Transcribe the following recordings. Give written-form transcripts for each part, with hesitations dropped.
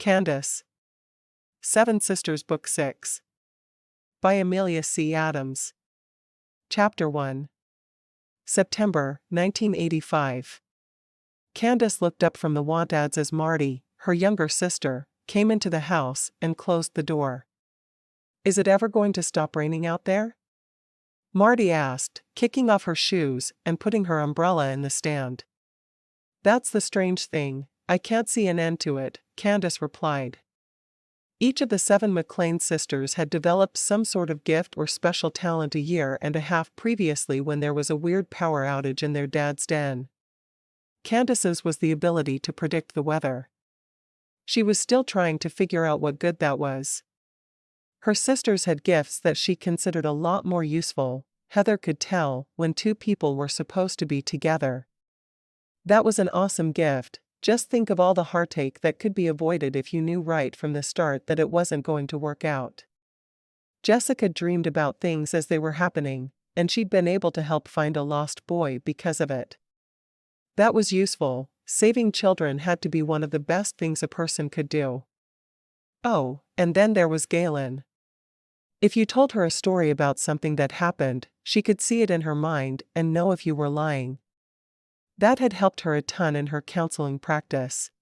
Candice. Seven Sisters Book 6. By Amelia C. Adams. Chapter 1. September, 1985. Candice looked up from the want ads as Marty, her younger sister, came into the house and closed the door. "Is it ever going to stop raining out there?" Marty asked, kicking off her shoes and putting her umbrella in the stand. "That's the strange thing, I can't see an end to it," Candice replied. Each of the seven McClain sisters had developed some sort of gift or special talent a year and a half previously when there was a weird power outage in their dad's den. Candice's was the ability to predict the weather. She was still trying to figure out what good that was. Her sisters had gifts that she considered a lot more useful. Heather could tell when two people were supposed to be together. That was an awesome gift. Just think of all the heartache that could be avoided if you knew right from the start that it wasn't going to work out. Jessica dreamed about things as they were happening, and she'd been able to help find a lost boy because of it. That was useful. Saving children had to be one of the best things a person could do. Oh, and then there was Galen. If you told her a story about something that happened, she could see it in her mind and know if you were lying. That had helped her a ton in her counseling practice.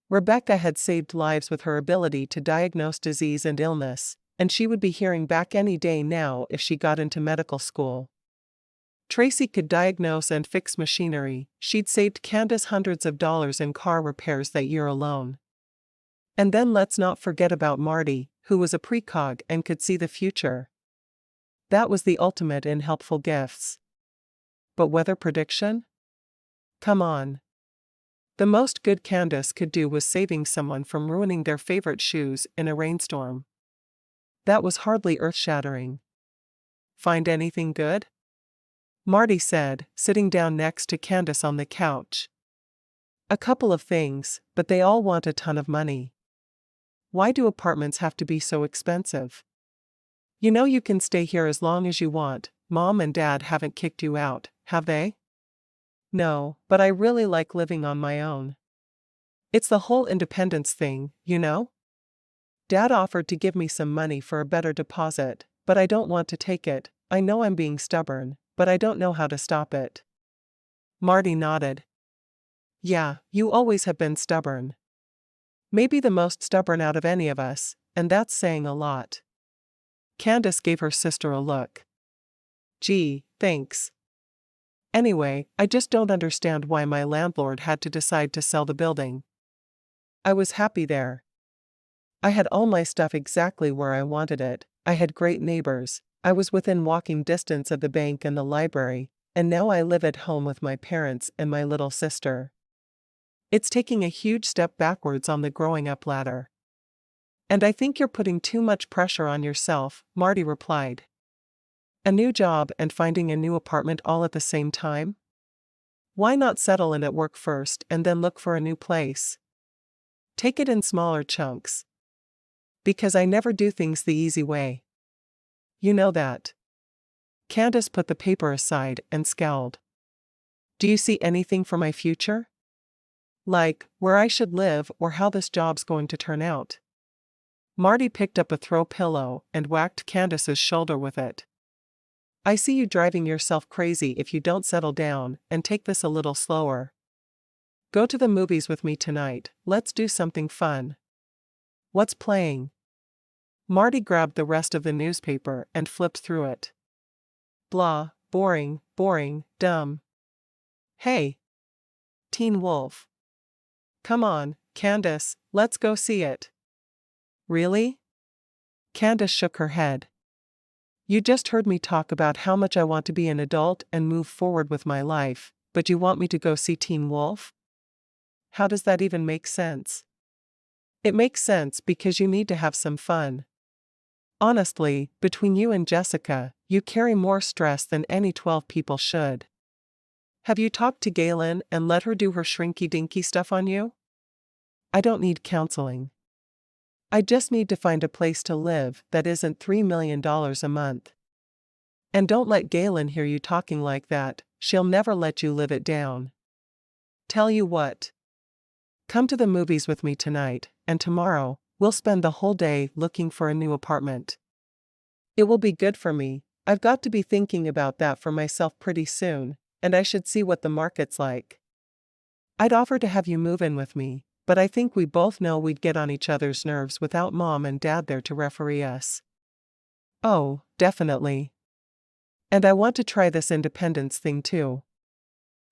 Rebecca had saved lives with her ability to diagnose disease and illness, and she would be hearing back any day now if she got into medical school. Tracy could diagnose and fix machinery. She'd saved Candice hundreds of dollars in car repairs that year alone. And then let's not forget about Marty, who was a precog and could see the future. That was the ultimate in helpful gifts. But weather prediction? Come on. The most good Candice could do was saving someone from ruining their favorite shoes in a rainstorm. That was hardly earth-shattering. Find anything good? Marty said, sitting down next to Candice on the couch. A couple of things, but they all want a ton of money. Why do apartments have to be so expensive? You know you can stay here as long as you want. Mom and Dad haven't kicked you out, have they? No, but I really like living on my own. It's the whole independence thing, you know? Dad offered to give me some money for a better deposit, but I don't want to take it. I know I'm being stubborn, but I don't know how to stop it. Marty nodded. Yeah, you always have been stubborn. Maybe the most stubborn out of any of us, and that's saying a lot. Candice gave her sister a look. Gee, thanks. Anyway, I just don't understand why my landlord had to decide to sell the building. I was happy there. I had all my stuff exactly where I wanted it, I had great neighbors, I was within walking distance of the bank and the library, and now I live at home with my parents and my little sister. It's taking a huge step backwards on the growing up ladder. And I think you're putting too much pressure on yourself, Marty replied. A new job and finding a new apartment all at the same time? Why not settle in at work first and then look for a new place? Take it in smaller chunks. Because I never do things the easy way. You know that. Candice put the paper aside and scowled. Do you see anything for my future? Like, where I should live or how this job's going to turn out? Marty picked up a throw pillow and whacked Candice's shoulder with it. I see you driving yourself crazy if you don't settle down and take this a little slower. Go to the movies with me tonight, let's do something fun. What's playing? Marty grabbed the rest of the newspaper and flipped through it. Blah, boring, dumb. Hey! Teen Wolf. Come on, Candice, let's go see it. Really? Candice shook her head. You just heard me talk about how much I want to be an adult and move forward with my life, but you want me to go see Teen Wolf? How does that even make sense? It makes sense because you need to have some fun. Honestly, between you and Jessica, you carry more stress than any 12 people should. Have you talked to Galen and let her do her shrinky-dinky stuff on you? I don't need counseling. I just need to find a place to live that isn't $3 million a month. And don't let Galen hear you talking like that, she'll never let you live it down. Tell you what. Come to the movies with me tonight, and tomorrow, we'll spend the whole day looking for a new apartment. It will be good for me. I've got to be thinking about that for myself pretty soon, and I should see what the market's like. I'd offer to have you move in with me, but I think we both know we'd get on each other's nerves without Mom and Dad there to referee us. Oh, definitely. And I want to try this independence thing too.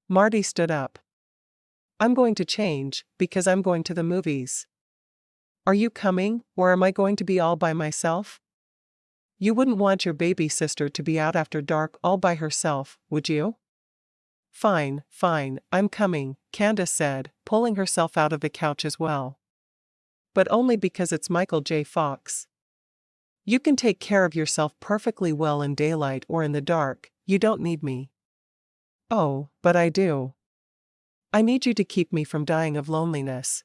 Marty stood up. I'm going to change, because I'm going to the movies. Are you coming, or am I going to be all by myself? You wouldn't want your baby sister to be out after dark all by herself, would you? Fine, I'm coming, Candice said, pulling herself out of the couch as well. But only because it's Michael J. Fox. You can take care of yourself perfectly well in daylight or in the dark, you don't need me. Oh, but I do. I need you to keep me from dying of loneliness.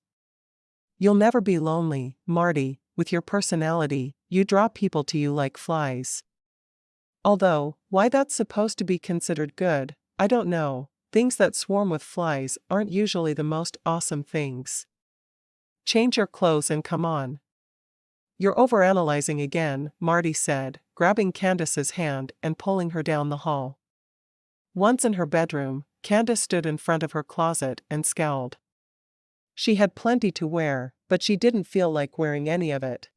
You'll never be lonely, Marty, with your personality, you draw people to you like flies. Although, why that's supposed to be considered good, I don't know. Things that swarm with flies aren't usually the most awesome things. Change your clothes and come on. You're overanalyzing again, Marty said, grabbing Candice's hand and pulling her down the hall. Once in her bedroom, Candice stood in front of her closet and scowled. She had plenty to wear, but she didn't feel like wearing any of it.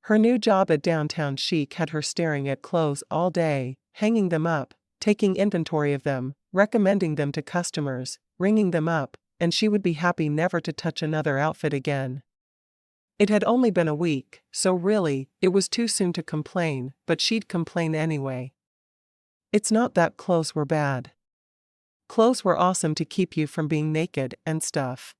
Her new job at Downtown Chic had her staring at clothes all day, hanging them up, taking inventory of them, recommending them to customers, ringing them up, and she would be happy never to touch another outfit again. It had only been a week, so really, it was too soon to complain, but she'd complain anyway. It's not that clothes were bad. Clothes were awesome to keep you from being naked and stuff.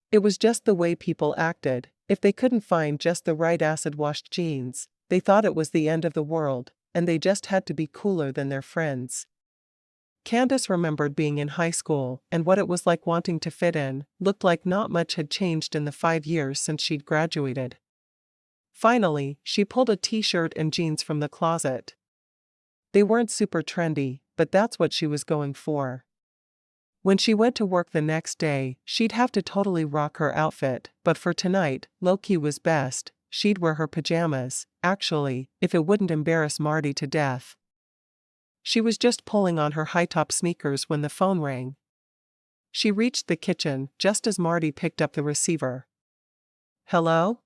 It was just the way people acted. If they couldn't find just the right acid-washed jeans, they thought it was the end of the world, and they just had to be cooler than their friends. Candice remembered being in high school, and what it was like wanting to fit in, looked like not much had changed in the 5 years since she'd graduated. Finally, she pulled a t-shirt and jeans from the closet. They weren't super trendy, but that's what she was going for. When she went to work the next day, she'd have to totally rock her outfit, but for tonight, low-key was best. She'd wear her pajamas, actually, if it wouldn't embarrass Marty to death. She was just pulling on her high-top sneakers when the phone rang. She reached the kitchen just as Marty picked up the receiver. Hello?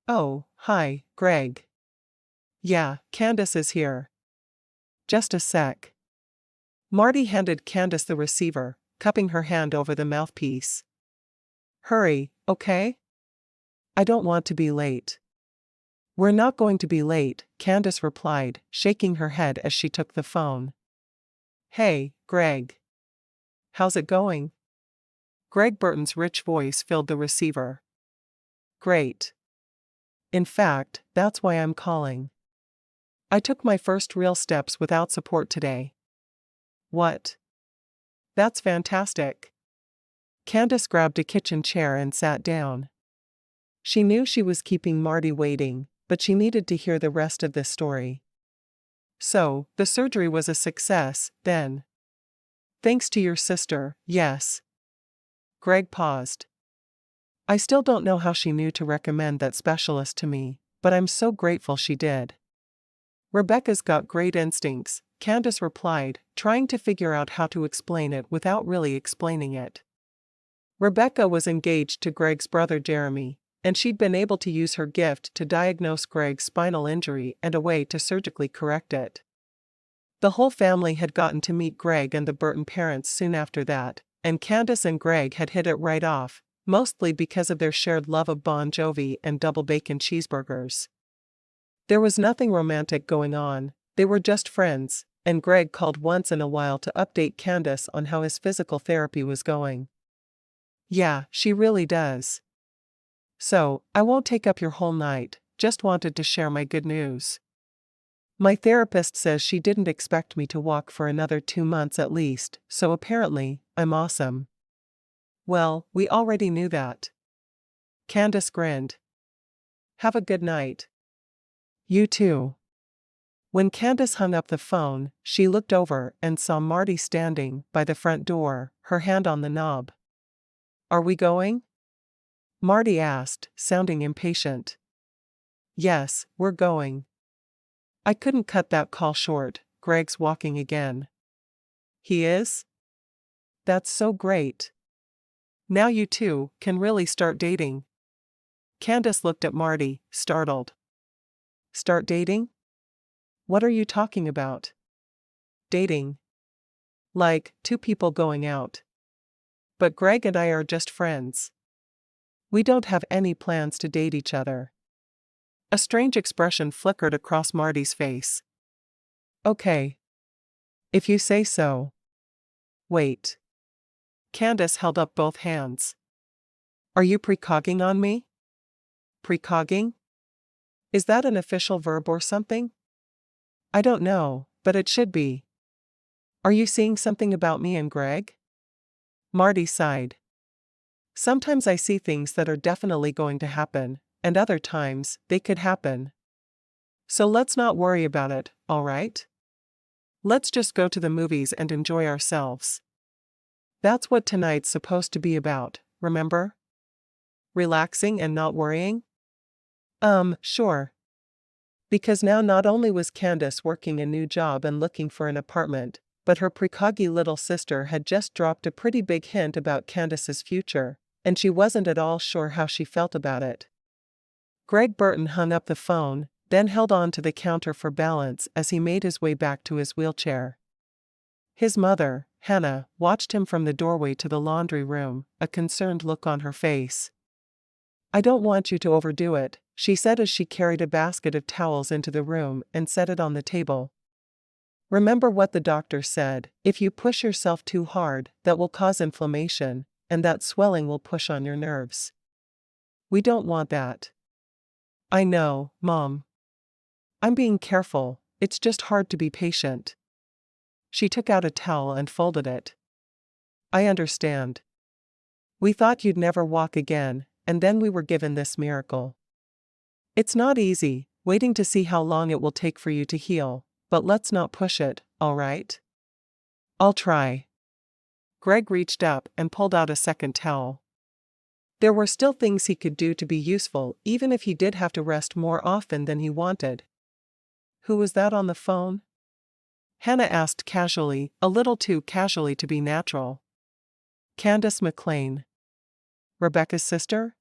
Oh, hi, Greg. Yeah, Candice is here. Just a sec. Marty handed Candice the receiver, cupping her hand over the mouthpiece. Hurry, okay? I don't want to be late. We're not going to be late, Candice replied, shaking her head as she took the phone. Hey, Greg. How's it going? Greg Burton's rich voice filled the receiver. Great. In fact, that's why I'm calling. I took my first real steps without support today. What? That's fantastic. Candice grabbed a kitchen chair and sat down. She knew she was keeping Marty waiting, but she needed to hear the rest of this story. So, the surgery was a success, then? Thanks to your sister, yes. Greg paused. I still don't know how she knew to recommend that specialist to me, but I'm so grateful she did. Rebecca's got great instincts, Candice replied, trying to figure out how to explain it without really explaining it. Rebecca was engaged to Greg's brother Jeremy, and she'd been able to use her gift to diagnose Greg's spinal injury and a way to surgically correct it. The whole family had gotten to meet Greg and the Burton parents soon after that, and Candice and Greg had hit it right off, mostly because of their shared love of Bon Jovi and double bacon cheeseburgers. There was nothing romantic going on, they were just friends, and Greg called once in a while to update Candice on how his physical therapy was going. Yeah, she really does. So, I won't take up your whole night, just wanted to share my good news. My therapist says she didn't expect me to walk for another 2 months at least, so apparently, I'm awesome. Well, we already knew that. Candice grinned. Have a good night. You too. When Candice hung up the phone, she looked over and saw Marty standing by the front door, her hand on the knob. Are we going? Marty asked, sounding impatient. Yes, we're going. I couldn't cut that call short. Greg's walking again. He is? That's so great. Now you two can really start dating. Candice looked at Marty, startled. Start dating? What are you talking about? Dating. Like, two people going out. But Greg and I are just friends. We don't have any plans to date each other. A strange expression flickered across Marty's face. Okay. If you say so. Wait. Candice held up both hands. Are you precogging on me? Precogging? Is that an official verb or something? I don't know, but it should be. Are you seeing something about me and Greg? Marty sighed. Sometimes I see things that are definitely going to happen, and other times, they could happen. So let's not worry about it, all right? Let's just go to the movies and enjoy ourselves. That's what tonight's supposed to be about, remember? Relaxing and not worrying? Sure. Because now not only was Candice working a new job and looking for an apartment, but her precoggy little sister had just dropped a pretty big hint about Candice's future, and she wasn't at all sure how she felt about it. Greg Burton hung up the phone, then held on to the counter for balance as he made his way back to his wheelchair. His mother, Hannah, watched him from the doorway to the laundry room, a concerned look on her face. I don't want you to overdo it, she said as she carried a basket of towels into the room and set it on the table. Remember what the doctor said, if you push yourself too hard, that will cause inflammation, and that swelling will push on your nerves. We don't want that. I know, Mom. I'm being careful, it's just hard to be patient. She took out a towel and folded it. I understand. We thought you'd never walk again, and then we were given this miracle. It's not easy, waiting to see how long it will take for you to heal, but let's not push it, all right? I'll try. Greg reached up and pulled out a second towel. There were still things he could do to be useful even if he did have to rest more often than he wanted. Who was that on the phone? Hannah asked casually, a little too casually to be natural. Candice McClain. Rebecca's sister?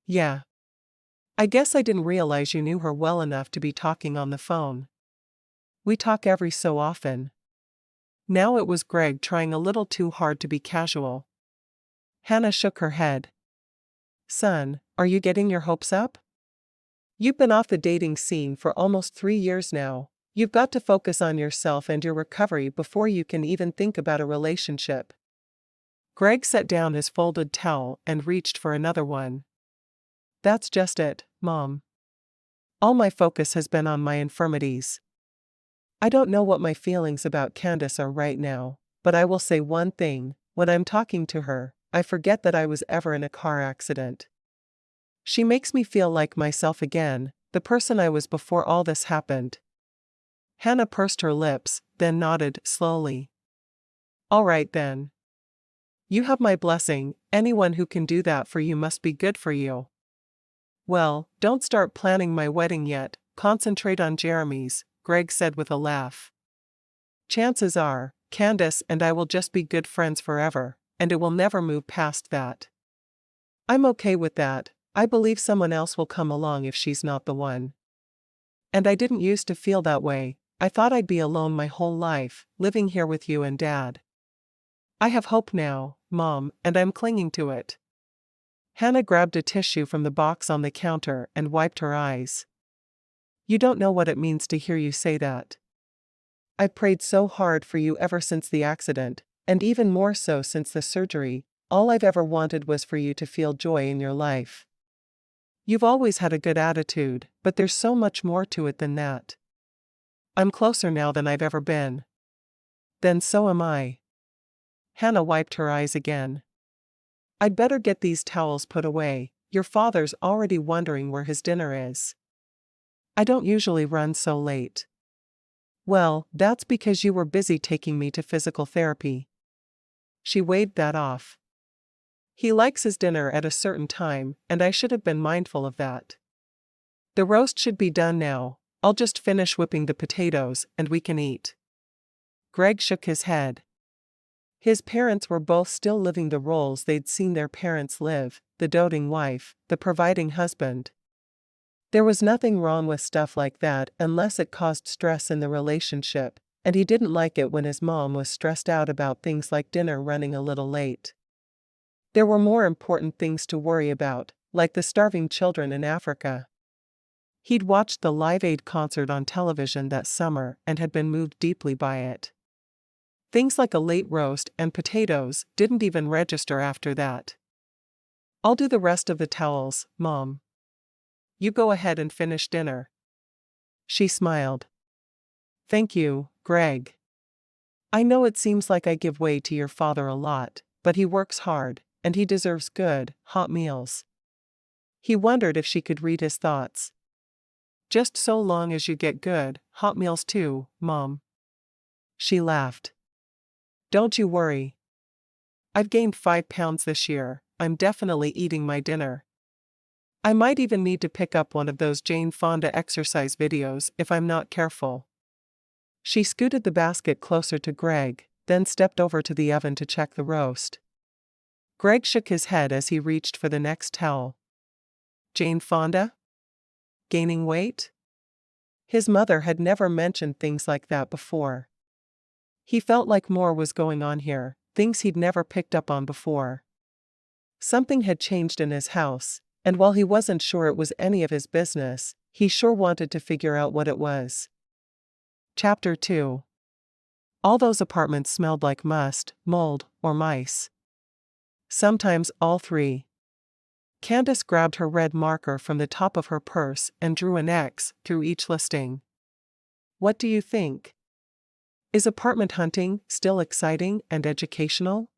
Yeah. I guess I didn't realize you knew her well enough to be talking on the phone. We talk every so often. Now it was Greg trying a little too hard to be casual. Hannah shook her head. Son, are you getting your hopes up? You've been off the dating scene for almost 3 years now. You've got to focus on yourself and your recovery before you can even think about a relationship. Greg set down his folded towel and reached for another one. That's just it, Mom. All my focus has been on my infirmities. I don't know what my feelings about Candice are right now, but I will say one thing, when I'm talking to her, I forget that I was ever in a car accident. She makes me feel like myself again, the person I was before all this happened. Hannah pursed her lips, then nodded slowly. All right then. You have my blessing, anyone who can do that for you must be good for you. Well, don't start planning my wedding yet, concentrate on Jeremy's, Greg said with a laugh. Chances are, Candice and I will just be good friends forever, and it will never move past that. I'm okay with that, I believe someone else will come along if she's not the one. And I didn't used to feel that way, I thought I'd be alone my whole life, living here with you and Dad. I have hope now, Mom, and I'm clinging to it. Hannah grabbed a tissue from the box on the counter and wiped her eyes. You don't know what it means to hear you say that. I've prayed so hard for you ever since the accident, and even more so since the surgery. All I've ever wanted was for you to feel joy in your life. You've always had a good attitude, but there's so much more to it than that. I'm closer now than I've ever been. Then so am I. Hannah wiped her eyes again. I'd better get these towels put away, your father's already wondering where his dinner is. I don't usually run so late. Well, that's because you were busy taking me to physical therapy. She waved that off. He likes his dinner at a certain time, and I should have been mindful of that. The roast should be done now. I'll just finish whipping the potatoes, and we can eat. Greg shook his head. His parents were both still living the roles they'd seen their parents live, the doting wife, the providing husband. There was nothing wrong with stuff like that unless it caused stress in the relationship, and he didn't like it when his mom was stressed out about things like dinner running a little late. There were more important things to worry about, like the starving children in Africa. He'd watched the Live Aid concert on television that summer and had been moved deeply by it. Things like a late roast and potatoes didn't even register after that. I'll do the rest of the towels, Mom. You go ahead and finish dinner. She smiled. Thank you, Greg. I know it seems like I give way to your father a lot, but he works hard, and he deserves good, hot meals. He wondered if she could read his thoughts. Just so long as you get good, hot meals too, Mom. She laughed. Don't you worry. I've gained 5 pounds this year. I'm definitely eating my dinner. I might even need to pick up one of those Jane Fonda exercise videos if I'm not careful. She scooted the basket closer to Greg, then stepped over to the oven to check the roast. Greg shook his head as he reached for the next towel. Jane Fonda? Gaining weight? His mother had never mentioned things like that before. He felt like more was going on here, things he'd never picked up on before. Something had changed in his house, and while he wasn't sure it was any of his business, he sure wanted to figure out what it was. Chapter 2. All those apartments smelled like must, mold, or mice. Sometimes all three. Candice grabbed her red marker from the top of her purse and drew an X through each listing. What do you think? Is apartment hunting still exciting and educational?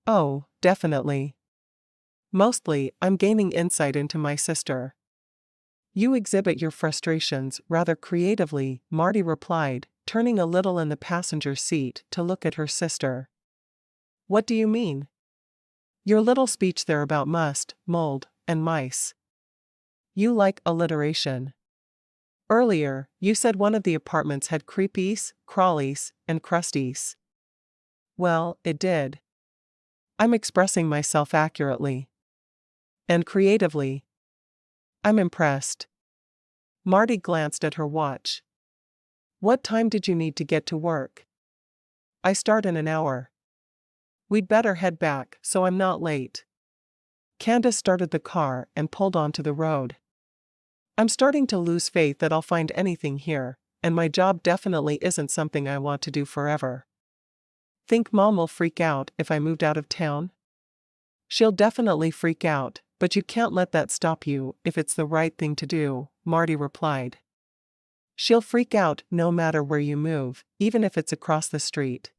Oh, definitely. Mostly, I'm gaining insight into my sister. You exhibit your frustrations rather creatively, Marty replied, turning a little in the passenger seat to look at her sister. What do you mean? Your little speech there about must, mold, and mice. You like alliteration. Earlier, you said one of the apartments had creepies, crawlies, and crusties. Well, it did. I'm expressing myself accurately. And creatively. I'm impressed. Marty glanced at her watch. What time did you need to get to work? I start in an hour. We'd better head back so I'm not late. Candice started the car and pulled onto the road. I'm starting to lose faith that I'll find anything here, and my job definitely isn't something I want to do forever. Think Mom will freak out if I moved out of town? She'll definitely freak out, but you can't let that stop you if it's the right thing to do, Marty replied. She'll freak out no matter where you move, even if it's across the street.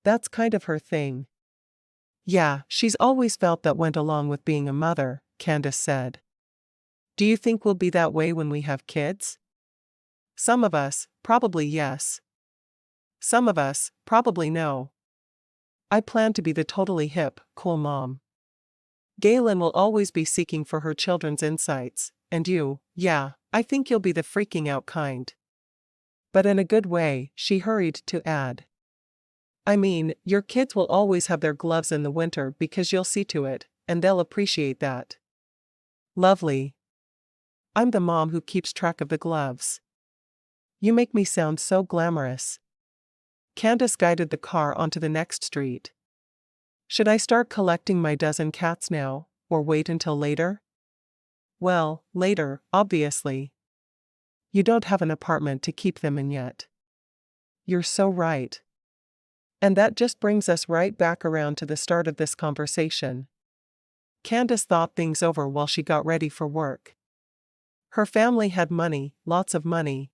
That's kind of her thing. Yeah, she's always felt that went along with being a mother, Candice said. Do you think we'll be that way when we have kids? Some of us, probably yes. Some of us, probably no. I plan to be the totally hip, cool mom. Galen will always be seeking for her children's insights, and you, yeah, I think you'll be the freaking out kind. But in a good way, she hurried to add. I mean, your kids will always have their gloves in the winter because you'll see to it, and they'll appreciate that. Lovely. I'm the mom who keeps track of the gloves. You make me sound so glamorous. Candice guided the car onto the next street. Should I start collecting my dozen cats now, or wait until later? Well, later, obviously. You don't have an apartment to keep them in yet. You're so right. And that just brings us right back around to the start of this conversation. Candice thought things over while she got ready for work. Her family had money, lots of money.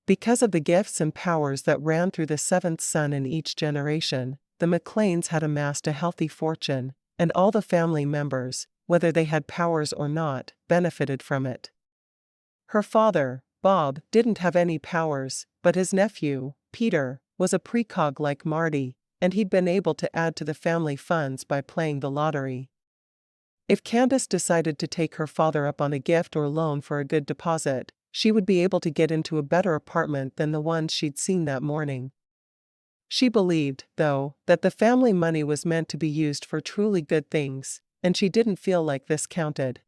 Because of the gifts and powers that ran through the seventh son in each generation, the McClains had amassed a healthy fortune, and all the family members, whether they had powers or not, benefited from it. Her father, Bob, didn't have any powers, but his nephew, Peter, was a precog like Marty, and he'd been able to add to the family funds by playing the lottery. If Candice decided to take her father up on a gift or loan for a good deposit, she would be able to get into a better apartment than the one she'd seen that morning. She believed, though, that the family money was meant to be used for truly good things, and she didn't feel like this counted.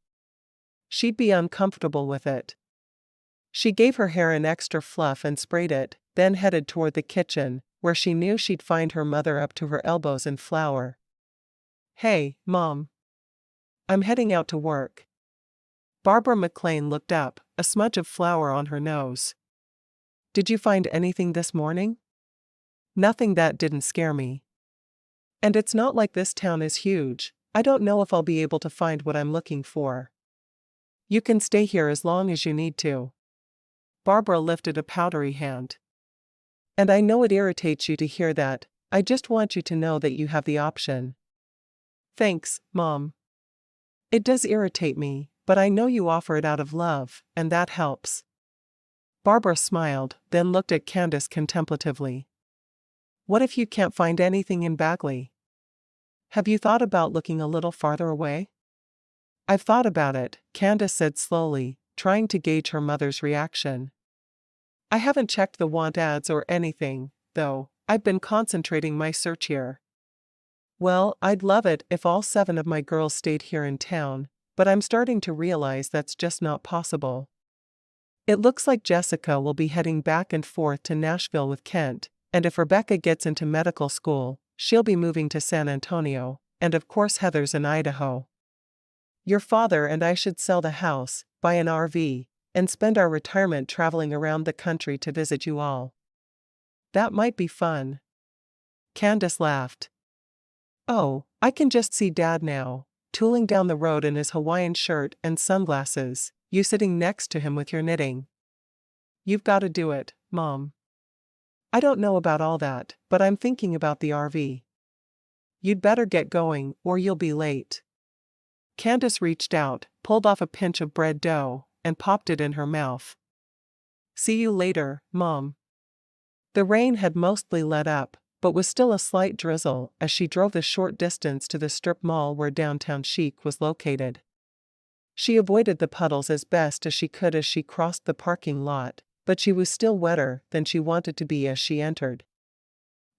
She'd be uncomfortable with it. She gave her hair an extra fluff and sprayed it, then headed toward the kitchen, where she knew she'd find her mother up to her elbows in flour. "Hey, Mom. I'm heading out to work." Barbara McClain looked up, a smudge of flour on her nose. "Did you find anything this morning?" "Nothing that didn't scare me. And it's not like this town is huge. I don't know if I'll be able to find what I'm looking for." "You can stay here as long as you need to." Barbara lifted a powdery hand. "And I know it irritates you to hear that. I just want you to know that you have the option." "Thanks, Mom. It does irritate me, but I know you offer it out of love, and that helps." Barbara smiled, then looked at Candice contemplatively. "What if you can't find anything in Bagley? Have you thought about looking a little farther away?" "I've thought about it," Candice said slowly, trying to gauge her mother's reaction. "I haven't checked the want ads or anything, though. I've been concentrating my search here." "Well, I'd love it if all 7 of my girls stayed here in town, but I'm starting to realize that's just not possible. It looks like Jessica will be heading back and forth to Nashville with Kent, and if Rebecca gets into medical school, she'll be moving to San Antonio, and of course Heather's in Idaho. Your father and I should sell the house, buy an RV, and spend our retirement traveling around the country to visit you all." "That might be fun." Candice laughed. "Oh, I can just see Dad now, tooling down the road in his Hawaiian shirt and sunglasses, you sitting next to him with your knitting." "You've got to do it, Mom." "I don't know about all that, but I'm thinking about the RV." "You'd better get going, or you'll be late." Candice reached out, pulled off a pinch of bread dough, and popped it in her mouth. "See you later, Mom." The rain had mostly let up, but was still a slight drizzle as she drove the short distance to the strip mall where downtown chic was located. She avoided the puddles as best as she could as she crossed the parking lot, but she was still wetter than she wanted to be as she entered.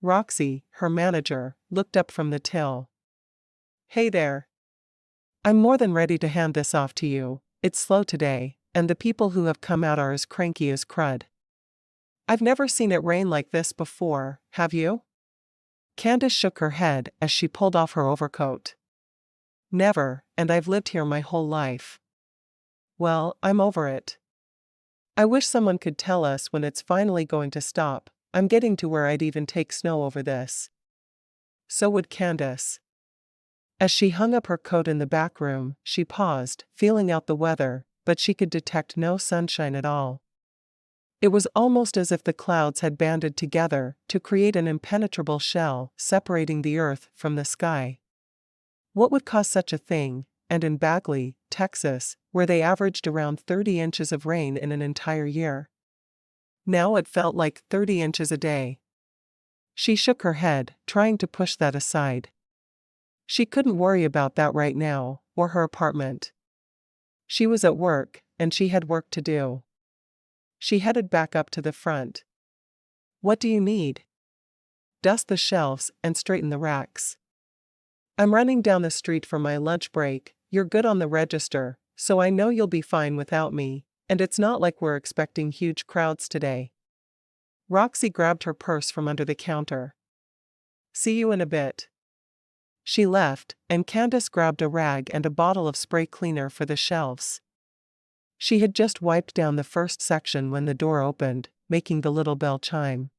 Roxy, her manager, looked up from the till. "Hey there. I'm more than ready to hand this off to you. It's slow today, and the people who have come out are as cranky as crud." "I've never seen it rain like this before, have you?" Candice shook her head as she pulled off her overcoat. "Never, and I've lived here my whole life." "Well, I'm over it. I wish someone could tell us when it's finally going to stop. I'm getting to where I'd even take snow over this." So would Candice. As she hung up her coat in the back room, she paused, feeling out the weather, but she could detect no sunshine at all. It was almost as if the clouds had banded together to create an impenetrable shell separating the earth from the sky. What would cause such a thing, and in Bagley, Texas, where they averaged around 30 inches of rain in an entire year? Now it felt like 30 inches a day. She shook her head, trying to push that aside. She couldn't worry about that right now, or her apartment. She was at work, and she had work to do. She headed back up to the front. "What do you need?" "Dust the shelves and straighten the racks." "I'm running down the street for my lunch break. You're good on the register, so I know you'll be fine without me, and it's not like we're expecting huge crowds today." Roxy grabbed her purse from under the counter. "See you in a bit." She left, and Candice grabbed a rag and a bottle of spray cleaner for the shelves. She had just wiped down the first section when the door opened, making the little bell chime.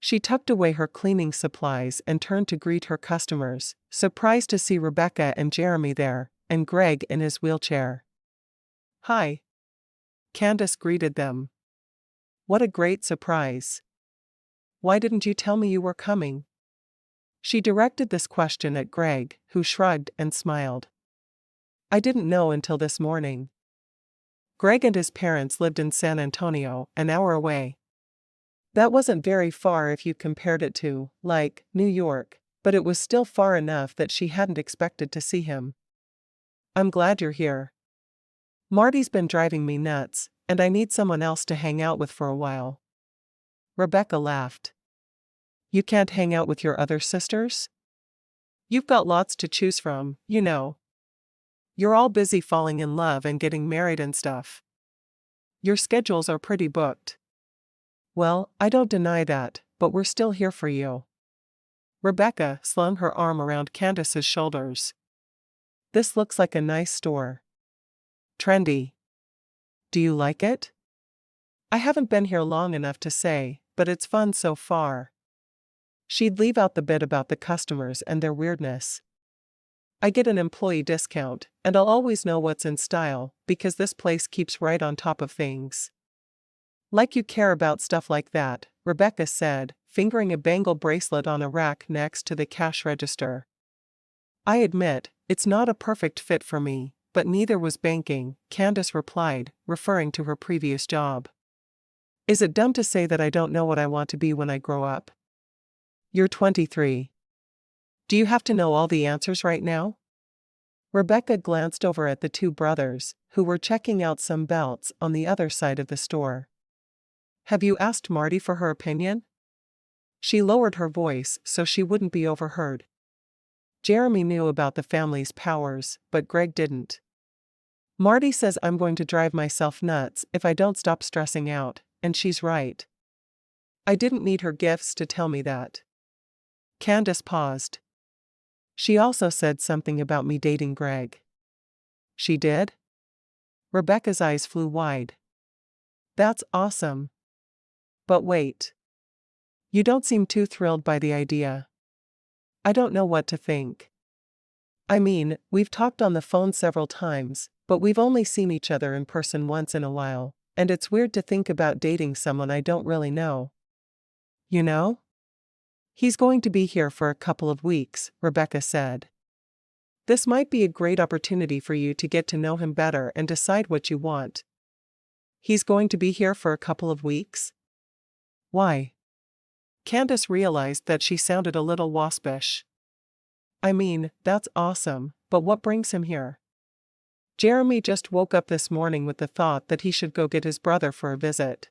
She tucked away her cleaning supplies and turned to greet her customers, surprised to see Rebecca and Jeremy there, and Greg in his wheelchair. "Hi." Candice greeted them. "What a great surprise. Why didn't you tell me you were coming?" She directed this question at Greg, who shrugged and smiled. "I didn't know until this morning." Greg and his parents lived in San Antonio, an hour away. That wasn't very far if you compared it to, like, New York, but it was still far enough that she hadn't expected to see him. I'm glad you're here. Marty's been driving me nuts, and I need someone else to hang out with for a while. Rebecca laughed. You can't hang out with your other sisters? You've got lots to choose from, you know. You're all busy falling in love and getting married and stuff. Your schedules are pretty booked. Well, I don't deny that, but we're still here for you. Rebecca slung her arm around Candice's shoulders. This looks like a nice store. Trendy. Do you like it? I haven't been here long enough to say, but it's fun so far. She'd leave out the bit about the customers and their weirdness. I get an employee discount, and I'll always know what's in style, because this place keeps right on top of things. Like you care about stuff like that, Rebecca said, fingering a bangle bracelet on a rack next to the cash register. I admit, it's not a perfect fit for me, but neither was banking, Candice replied, referring to her previous job. Is it dumb to say that I don't know what I want to be when I grow up? You're 23. Do you have to know all the answers right now? Rebecca glanced over at the two brothers, who were checking out some belts on the other side of the store. Have you asked Marty for her opinion? She lowered her voice so she wouldn't be overheard. Jeremy knew about the family's powers, but Greg didn't. Marty says I'm going to drive myself nuts if I don't stop stressing out, and she's right. I didn't need her gifts to tell me that. Candice paused. She also said something about me dating Greg. She did? Rebecca's eyes flew wide. That's awesome. But wait. You don't seem too thrilled by the idea. I don't know what to think. I mean, we've talked on the phone several times, but we've only seen each other in person once in a while, and it's weird to think about dating someone I don't really know. You know? He's going to be here for a couple of weeks, Rebecca said. This might be a great opportunity for you to get to know him better and decide what you want. He's going to be here for a couple of weeks? Why? Candice realized that she sounded a little waspish. I mean, that's awesome, but what brings him here? Jeremy just woke up this morning with the thought that he should go get his brother for a visit.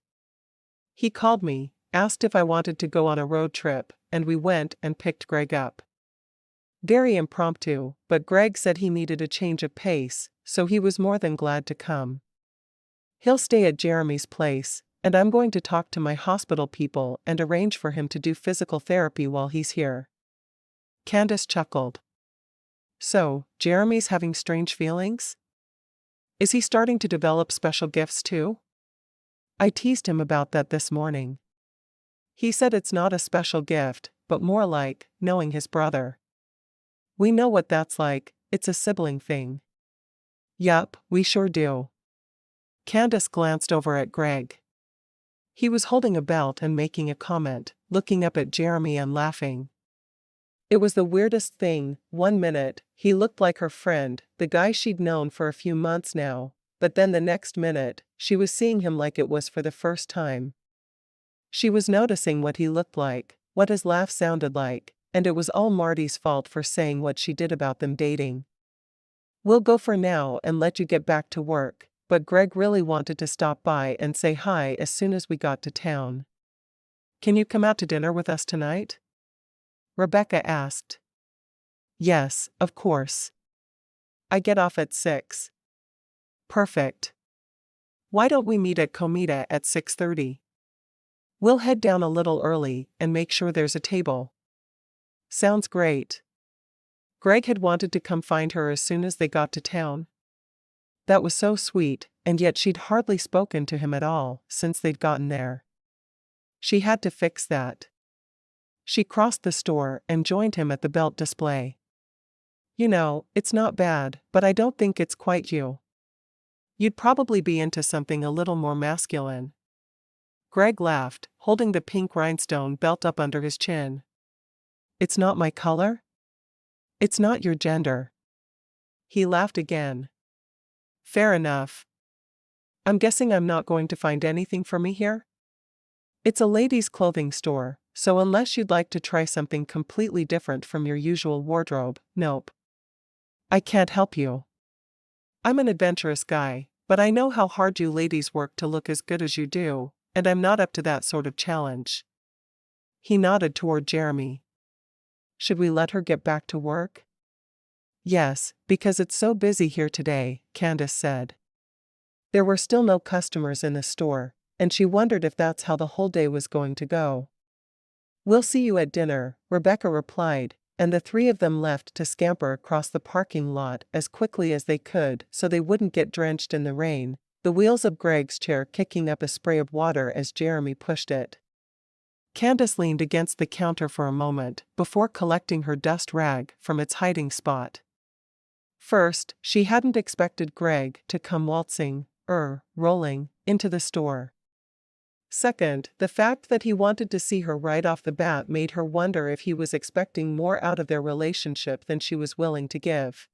He called me, asked if I wanted to go on a road trip, and we went and picked Greg up. Very impromptu, but Greg said he needed a change of pace, so he was more than glad to come. He'll stay at Jeremy's place, and I'm going to talk to my hospital people and arrange for him to do physical therapy while he's here. Candice chuckled. So, Jeremy's having strange feelings? Is he starting to develop special gifts too? I teased him about that this morning. He said it's not a special gift, but more like knowing his brother. We know what that's like, it's a sibling thing. Yup, we sure do. Candice glanced over at Greg. He was holding a belt and making a comment, looking up at Jeremy and laughing. It was the weirdest thing. One minute, he looked like her friend, the guy she'd known for a few months now, but then the next minute, she was seeing him like it was for the first time. She was noticing what he looked like, what his laugh sounded like, and it was all Marty's fault for saying what she did about them dating. We'll go for now and let you get back to work, but Greg really wanted to stop by and say hi as soon as we got to town. Can you come out to dinner with us tonight? Rebecca asked. Yes, of course. I get off at 6. Perfect. Why don't we meet at Comida at 6:30? We'll head down a little early and make sure there's a table. Sounds great. Greg had wanted to come find her as soon as they got to town. That was so sweet, and yet she'd hardly spoken to him at all since they'd gotten there. She had to fix that. She crossed the store and joined him at the belt display. You know, it's not bad, but I don't think it's quite you. You'd probably be into something a little more masculine. Greg laughed, holding the pink rhinestone belt up under his chin. It's not my color? It's not your gender. He laughed again. Fair enough. I'm guessing I'm not going to find anything for me here? It's a ladies' clothing store, so unless you'd like to try something completely different from your usual wardrobe, nope. I can't help you. I'm an adventurous guy, but I know how hard you ladies work to look as good as you do, and I'm not up to that sort of challenge. He nodded toward Jeremy. Should we let her get back to work? Yes, because it's so busy here today, Candice said. There were still no customers in the store, and she wondered if that's how the whole day was going to go. We'll see you at dinner, Rebecca replied, and the three of them left to scamper across the parking lot as quickly as they could so they wouldn't get drenched in the rain, the wheels of Greg's chair kicking up a spray of water as Jeremy pushed it. Candice leaned against the counter for a moment before collecting her dust rag from its hiding spot. First, she hadn't expected Greg to come rolling, into the store. Second, the fact that he wanted to see her right off the bat made her wonder if he was expecting more out of their relationship than she was willing to give.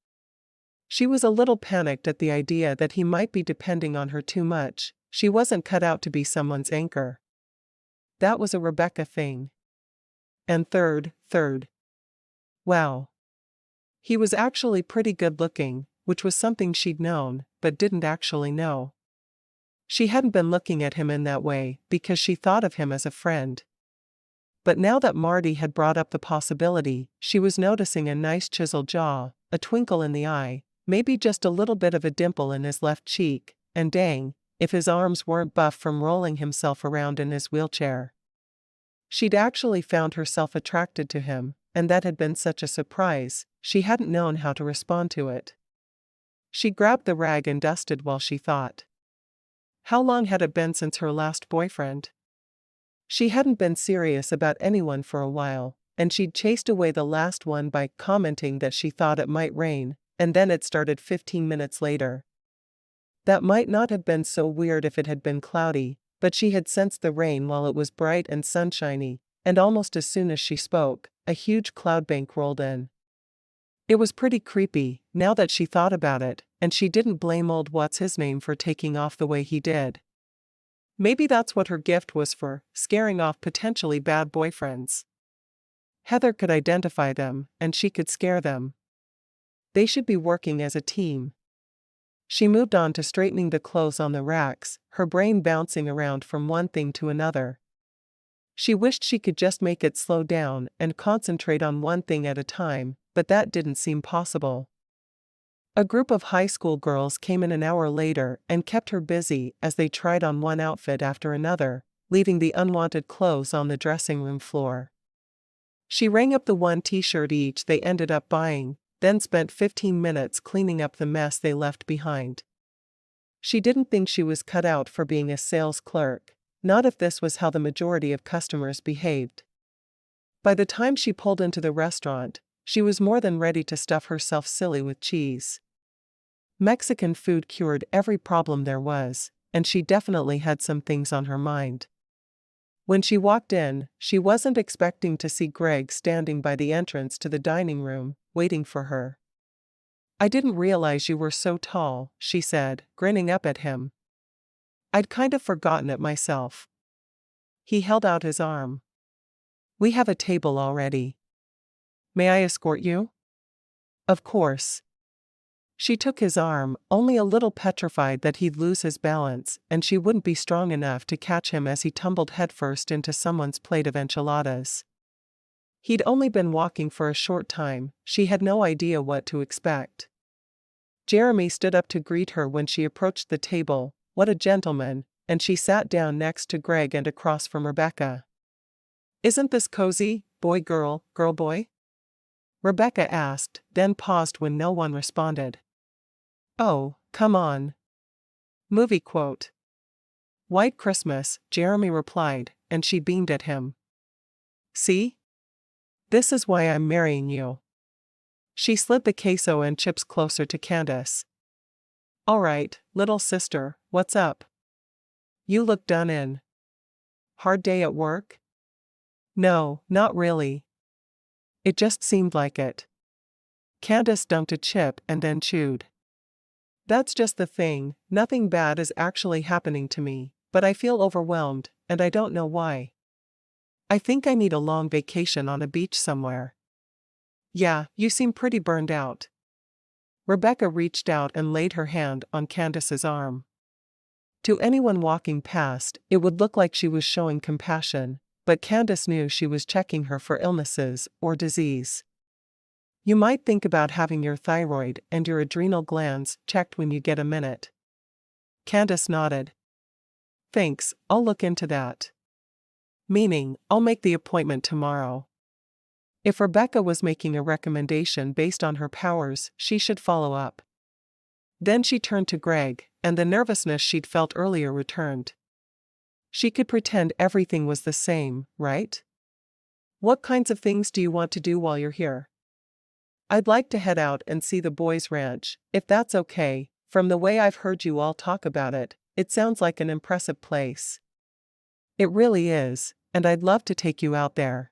She was a little panicked at the idea that he might be depending on her too much. She wasn't cut out to be someone's anchor. That was a Rebecca thing. And third. Wow. He was actually pretty good looking, which was something she'd known, but didn't actually know. She hadn't been looking at him in that way because she thought of him as a friend. But now that Marty had brought up the possibility, she was noticing a nice chiseled jaw, a twinkle in the eye, maybe just a little bit of a dimple in his left cheek, and dang, if his arms weren't buff from rolling himself around in his wheelchair. She'd actually found herself attracted to him, and that had been such a surprise, she hadn't known how to respond to it. She grabbed the rag and dusted while she thought. How long had it been since her last boyfriend? She hadn't been serious about anyone for a while, and she'd chased away the last one by commenting that she thought it might rain, and then it started 15 minutes later. That might not have been so weird if it had been cloudy, but she had sensed the rain while it was bright and sunshiny, and almost as soon as she spoke, a huge cloud bank rolled in. It was pretty creepy, now that she thought about it, and she didn't blame old what's-his-name for taking off the way he did. Maybe that's what her gift was for, scaring off potentially bad boyfriends. Heather could identify them, and she could scare them. They should be working as a team. She moved on to straightening the clothes on the racks, her brain bouncing around from one thing to another. She wished she could just make it slow down and concentrate on one thing at a time, but that didn't seem possible. A group of high school girls came in an hour later and kept her busy as they tried on one outfit after another, leaving the unwanted clothes on the dressing room floor. She rang up the one t-shirt each they ended up buying, then spent 15 minutes cleaning up the mess they left behind. She didn't think she was cut out for being a sales clerk, not if this was how the majority of customers behaved. By the time she pulled into the restaurant, she was more than ready to stuff herself silly with cheese. Mexican food cured every problem there was, and she definitely had some things on her mind. When she walked in, she wasn't expecting to see Greg standing by the entrance to the dining room, waiting for her. "I didn't realize you were so tall," she said, grinning up at him. "I'd kind of forgotten it myself." He held out his arm. "We have a table already. May I escort you?" "Of course." She took his arm, only a little petrified that he'd lose his balance and she wouldn't be strong enough to catch him as he tumbled headfirst into someone's plate of enchiladas. He'd only been walking for a short time, she had no idea what to expect. Jeremy stood up to greet her when she approached the table, what a gentleman, and she sat down next to Greg and across from Rebecca. "Isn't this cozy, boy-girl, girl-boy?" Rebecca asked, then paused when no one responded. "Oh, come on." Movie quote. "White Christmas," Jeremy replied, and she beamed at him. "See? This is why I'm marrying you." She slid the queso and chips closer to Candice. "All right, little sister, what's up? You look done in. Hard day at work?" "No, not really. It just seemed like it." Candice dunked a chip and then chewed. "That's just the thing, nothing bad is actually happening to me, but I feel overwhelmed, and I don't know why. I think I need a long vacation on a beach somewhere. Yeah, you seem pretty burned out. Rebecca reached out and laid her hand on Candice's arm. To anyone walking past, it would look like she was showing compassion, but Candice knew she was checking her for illnesses or disease. You might think about having your thyroid and your adrenal glands checked when you get a minute. Candice nodded. Thanks, I'll look into that. Meaning, I'll make the appointment tomorrow. If Rebecca was making a recommendation based on her powers, she should follow up. Then she turned to Greg, and the nervousness she'd felt earlier returned. She could pretend everything was the same, right? What kinds of things do you want to do while you're here? I'd like to head out and see the boys' ranch, if that's okay. From the way I've heard you all talk about it, it sounds like an impressive place. It really is, and I'd love to take you out there.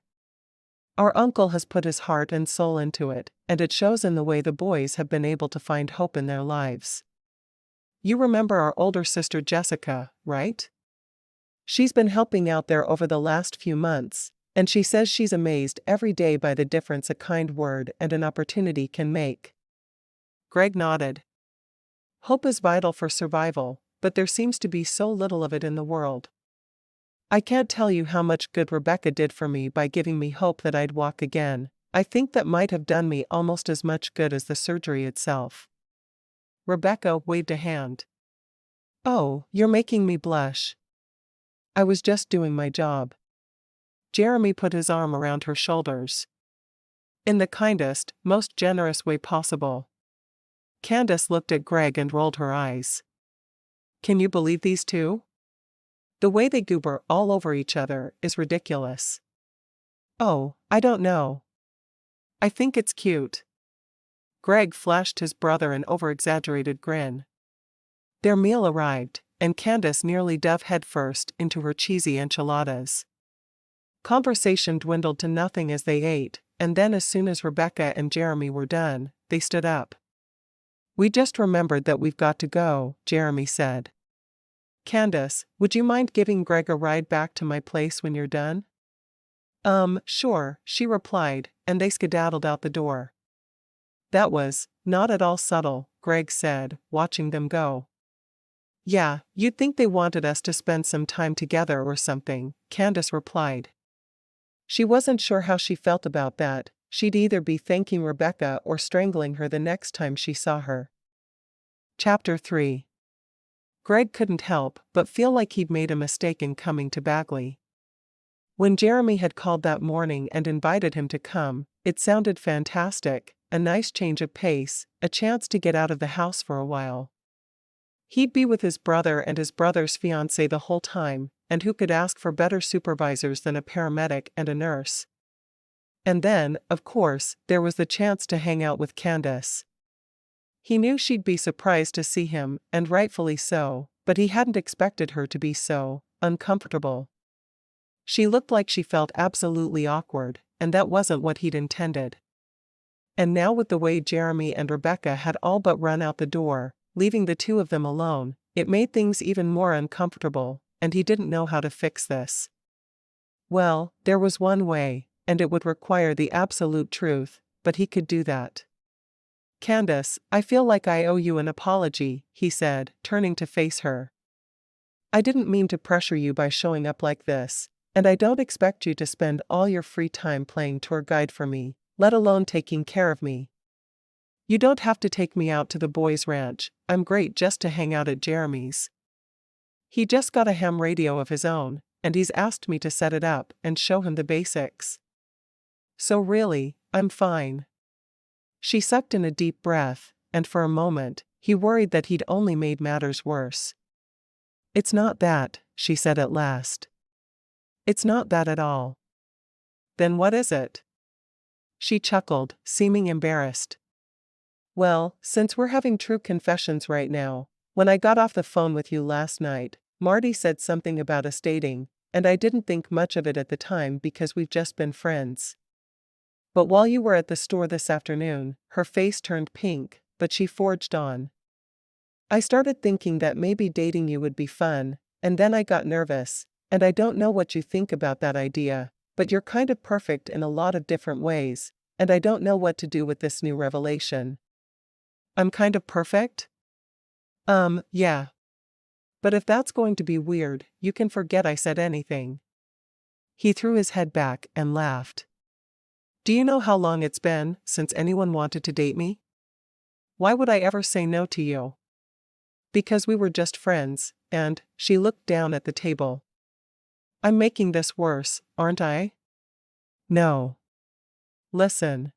Our uncle has put his heart and soul into it, and it shows in the way the boys have been able to find hope in their lives. You remember our older sister Jessica, right? She's been helping out there over the last few months, and she says she's amazed every day by the difference a kind word and an opportunity can make. Greg nodded. Hope is vital for survival, but there seems to be so little of it in the world. I can't tell you how much good Rebecca did for me by giving me hope that I'd walk again. I think that might have done me almost as much good as the surgery itself. Rebecca waved a hand. Oh, you're making me blush. I was just doing my job. Jeremy put his arm around her shoulders. In the kindest, most generous way possible. Candice looked at Greg and rolled her eyes. Can you believe these two? The way they goober all over each other is ridiculous. Oh, I don't know. I think it's cute. Greg flashed his brother an over-exaggerated grin. Their meal arrived, and Candice nearly dove headfirst into her cheesy enchiladas. Conversation dwindled to nothing as they ate, and then as soon as Rebecca and Jeremy were done, they stood up. We just remembered that we've got to go, Jeremy said. Candice, would you mind giving Greg a ride back to my place when you're done? Sure, she replied, and they skedaddled out the door. That was not at all subtle, Greg said, watching them go. Yeah, you'd think they wanted us to spend some time together or something, Candice replied. She wasn't sure how she felt about that. She'd either be thanking Rebecca or strangling her the next time she saw her. Chapter 3. Greg couldn't help but feel like he'd made a mistake in coming to Bagley. When Jeremy had called that morning and invited him to come, it sounded fantastic, a nice change of pace, a chance to get out of the house for a while. He'd be with his brother and his brother's fiancée the whole time, and who could ask for better supervisors than a paramedic and a nurse? And then, of course, there was the chance to hang out with Candice. He knew she'd be surprised to see him, and rightfully so, but he hadn't expected her to be so uncomfortable. She looked like she felt absolutely awkward, and that wasn't what he'd intended. And now with the way Jeremy and Rebecca had all but run out the door, leaving the two of them alone, it made things even more uncomfortable, and he didn't know how to fix this. Well, there was one way, and it would require the absolute truth, but he could do that. Candice, I feel like I owe you an apology, he said, turning to face her. I didn't mean to pressure you by showing up like this, and I don't expect you to spend all your free time playing tour guide for me, let alone taking care of me. You don't have to take me out to the boys' ranch, I'm great just to hang out at Jeremy's. He just got a ham radio of his own, and he's asked me to set it up and show him the basics. So really, I'm fine. She sucked in a deep breath, and for a moment, he worried that he'd only made matters worse. It's not that, she said at last. It's not that at all. Then what is it? She chuckled, seeming embarrassed. Well, since we're having true confessions right now, when I got off the phone with you last night, Marty said something about us dating, and I didn't think much of it at the time because we've just been friends. But while you were at the store this afternoon, her face turned pink, but she forged on. I started thinking that maybe dating you would be fun, and then I got nervous, and I don't know what you think about that idea, but you're kind of perfect in a lot of different ways, and I don't know what to do with this new revelation." "I'm kind of perfect?" Yeah. But if that's going to be weird, you can forget I said anything." He threw his head back and laughed. "Do you know how long it's been since anyone wanted to date me? Why would I ever say no to you? Because we were just friends," and she looked down at the table. "I'm making this worse, aren't I?" "No. Listen."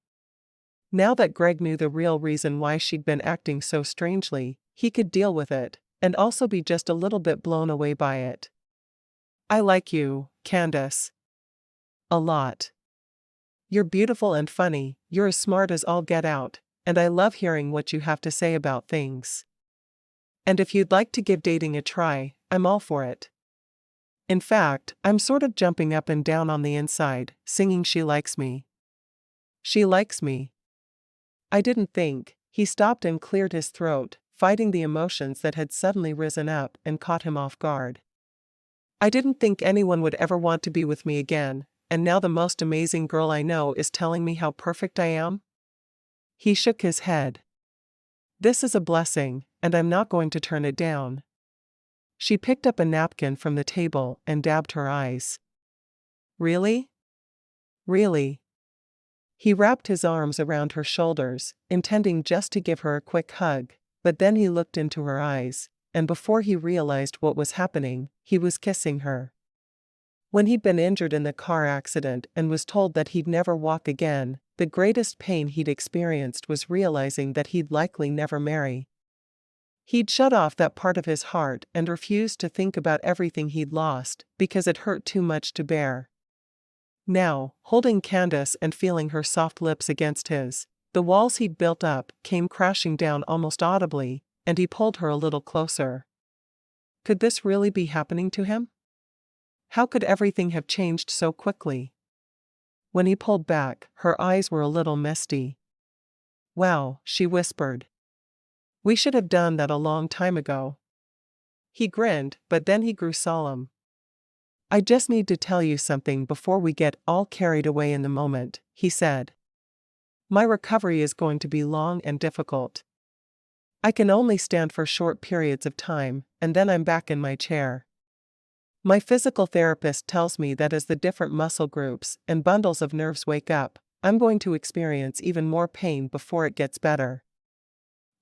Now that Greg knew the real reason why she'd been acting so strangely, he could deal with it, and also be just a little bit blown away by it. "I like you, Candice. A lot. You're beautiful and funny, you're as smart as all get out, and I love hearing what you have to say about things. And if you'd like to give dating a try, I'm all for it. In fact, I'm sort of jumping up and down on the inside, singing she likes me. She likes me. I didn't think." He stopped and cleared his throat, fighting the emotions that had suddenly risen up and caught him off guard. "I didn't think anyone would ever want to be with me again, and now the most amazing girl I know is telling me how perfect I am?" He shook his head. "This is a blessing, and I'm not going to turn it down." She picked up a napkin from the table and dabbed her eyes. "Really? Really?" He wrapped his arms around her shoulders, intending just to give her a quick hug, but then he looked into her eyes, and before he realized what was happening, he was kissing her. When he'd been injured in the car accident and was told that he'd never walk again, the greatest pain he'd experienced was realizing that he'd likely never marry. He'd shut off that part of his heart and refused to think about everything he'd lost, because it hurt too much to bear. Now, holding Candice and feeling her soft lips against his, the walls he'd built up came crashing down almost audibly, and he pulled her a little closer. Could this really be happening to him? How could everything have changed so quickly? When he pulled back, her eyes were a little misty. "Wow," she whispered. "We should have done that a long time ago." He grinned, but then he grew solemn. "I just need to tell you something before we get all carried away in the moment," he said. "My recovery is going to be long and difficult. I can only stand for short periods of time, and then I'm back in my chair. My physical therapist tells me that as the different muscle groups and bundles of nerves wake up, I'm going to experience even more pain before it gets better.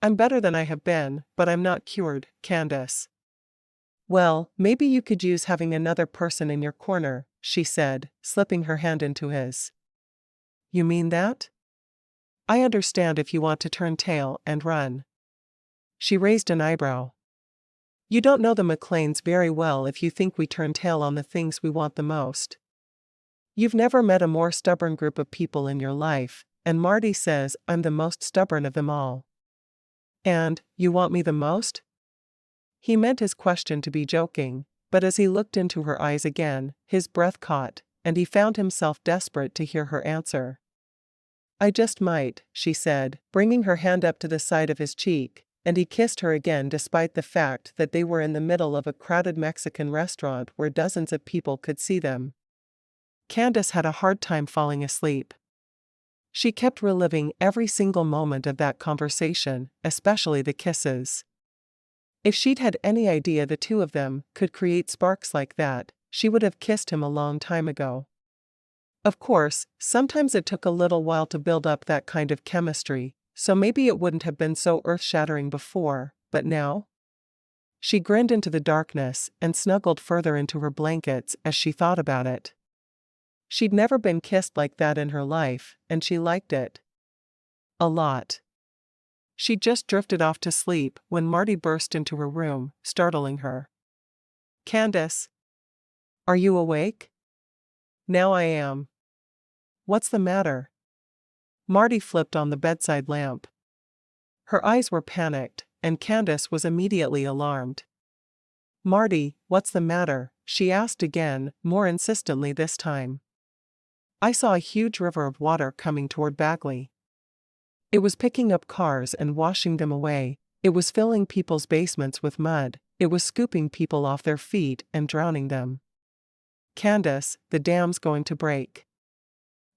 I'm better than I have been, but I'm not cured, Candice." "Well, maybe you could use having another person in your corner," she said, slipping her hand into his. "You mean that? I understand if you want to turn tail and run." She raised an eyebrow. "You don't know the McClains very well if you think we turn tail on the things we want the most. You've never met a more stubborn group of people in your life, and Marty says I'm the most stubborn of them all." "And, you want me the most?" He meant his question to be joking, but as he looked into her eyes again, his breath caught, and he found himself desperate to hear her answer. "I just might," she said, bringing her hand up to the side of his cheek, and he kissed her again despite the fact that they were in the middle of a crowded Mexican restaurant where dozens of people could see them. Candice had a hard time falling asleep. She kept reliving every single moment of that conversation, especially the kisses. If she'd had any idea the two of them could create sparks like that, she would have kissed him a long time ago. Of course, sometimes it took a little while to build up that kind of chemistry, so maybe it wouldn't have been so earth-shattering before, but now? She grinned into the darkness and snuggled further into her blankets as she thought about it. She'd never been kissed like that in her life, and she liked it. A lot. She just drifted off to sleep when Marty burst into her room, startling her. "Candice? Are you awake?" "Now I am." "What's the matter?" Marty flipped on the bedside lamp. Her eyes were panicked, and Candice was immediately alarmed. "Marty, what's the matter?" she asked again, more insistently this time. "I saw a huge river of water coming toward Bagley. It was picking up cars and washing them away. It was filling people's basements with mud, It was scooping people off their feet and drowning them. Candice, the dam's going to break.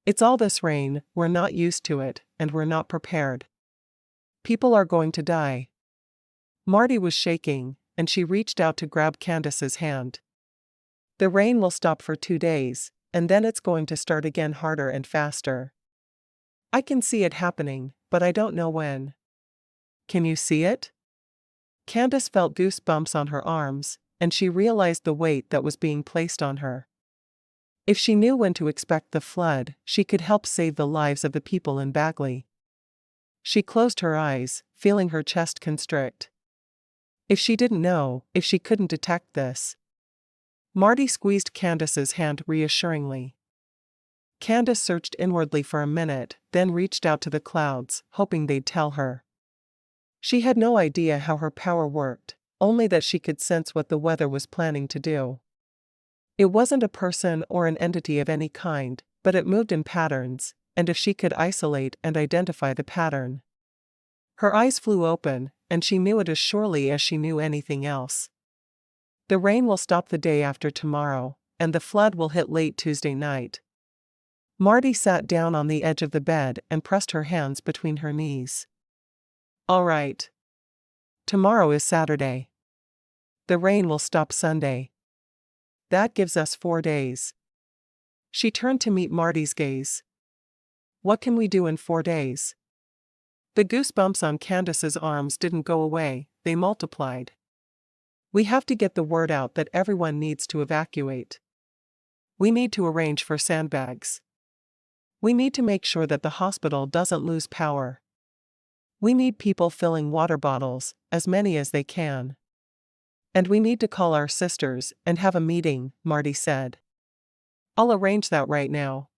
It's all this rain, we're not used to it, and we're not prepared. People are going to die. Marty was shaking, and she reached out to grab Candice's hand. The rain will stop for 2 days, and then it's going to start again harder and faster. I can see it happening, but I don't know when. Can you see it? Candice felt goosebumps on her arms, and she realized the weight that was being placed on her. If she knew when to expect the flood, she could help save the lives of the people in Bagley. She closed her eyes, feeling her chest constrict. If she didn't know, if she couldn't detect this. Marty squeezed Candice's hand reassuringly. Candice searched inwardly for a minute, then reached out to the clouds, hoping they'd tell her. She had no idea how her power worked, only that she could sense what the weather was planning to do. It wasn't a person or an entity of any kind, but it moved in patterns, and if she could isolate and identify the pattern. Her eyes flew open, and she knew it as surely as she knew anything else. The rain will stop the day after tomorrow, and the flood will hit late Tuesday night. Marty sat down on the edge of the bed and pressed her hands between her knees. All right. Tomorrow is Saturday. The rain will stop Sunday. That gives us 4 days. She turned to meet Marty's gaze. What can we do in 4 days? The goosebumps on Candice's arms didn't go away, they multiplied. We have to get the word out that everyone needs to evacuate. We need to arrange for sandbags. We need to make sure that the hospital doesn't lose power. We need people filling water bottles, as many as they can. And we need to call our sisters and have a meeting, Marty said. I'll arrange that right now.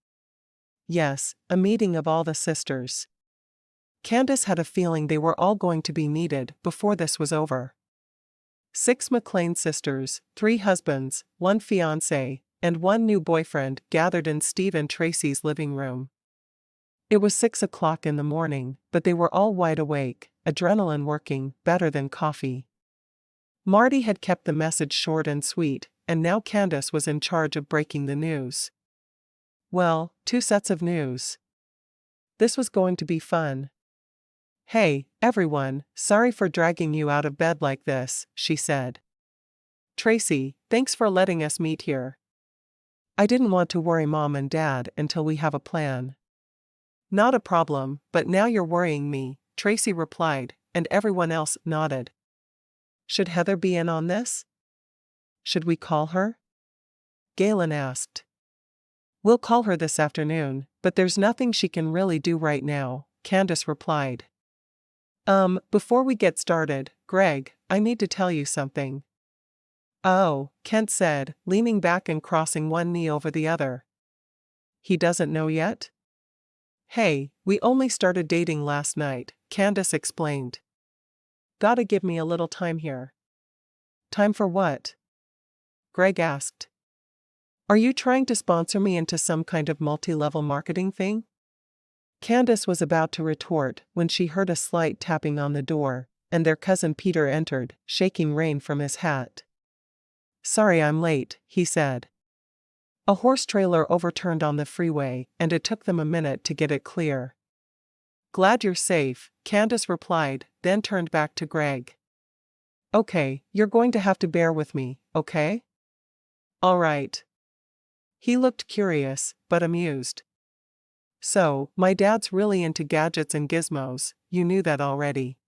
Yes, a meeting of all the sisters. Candice had a feeling they were all going to be needed before this was over. 6 McClain sisters, 3 husbands, 1 fiancé, and 1 new boyfriend gathered in Steve and Tracy's living room. It was 6 o'clock in the morning, but they were all wide awake, adrenaline working better than coffee. Marty had kept the message short and sweet, and now Candice was in charge of breaking the news. Well, 2 sets of news. This was going to be fun. Hey, everyone, sorry for dragging you out of bed like this, she said. Tracy, thanks for letting us meet here. I didn't want to worry Mom and Dad until we have a plan. Not a problem, but now you're worrying me, Tracy replied, and everyone else nodded. Should Heather be in on this? Should we call her? Galen asked. We'll call her this afternoon, but there's nothing she can really do right now, Candice replied. Before we get started, Greg, I need to tell you something. Oh, Kent said, leaning back and crossing one knee over the other. He doesn't know yet? Hey, we only started dating last night, Candice explained. Gotta give me a little time here. Time for what? Greg asked. Are you trying to sponsor me into some kind of multi-level marketing thing? Candice was about to retort when she heard a slight tapping on the door, and their cousin Peter entered, shaking rain from his hat. Sorry I'm late, he said. A horse trailer overturned on the freeway, and it took them a minute to get it clear. Glad you're safe, Candice replied, then turned back to Greg. Okay, you're going to have to bear with me, okay? All right. He looked curious, but amused. So, my dad's really into gadgets and gizmos, you knew that already.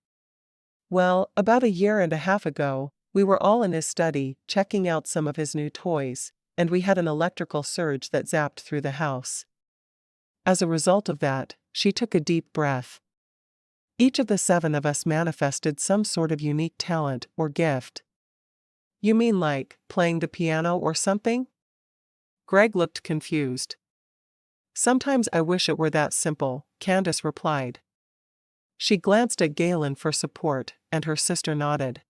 Well, about 1.5 years ago, we were all in his study, checking out some of his new toys, and we had an electrical surge that zapped through the house. As a result of that, she took a deep breath. Each of the 7 of us manifested some sort of unique talent or gift. You mean like, playing the piano or something? Greg looked confused. Sometimes I wish it were that simple, Candice replied. She glanced at Galen for support, and her sister nodded.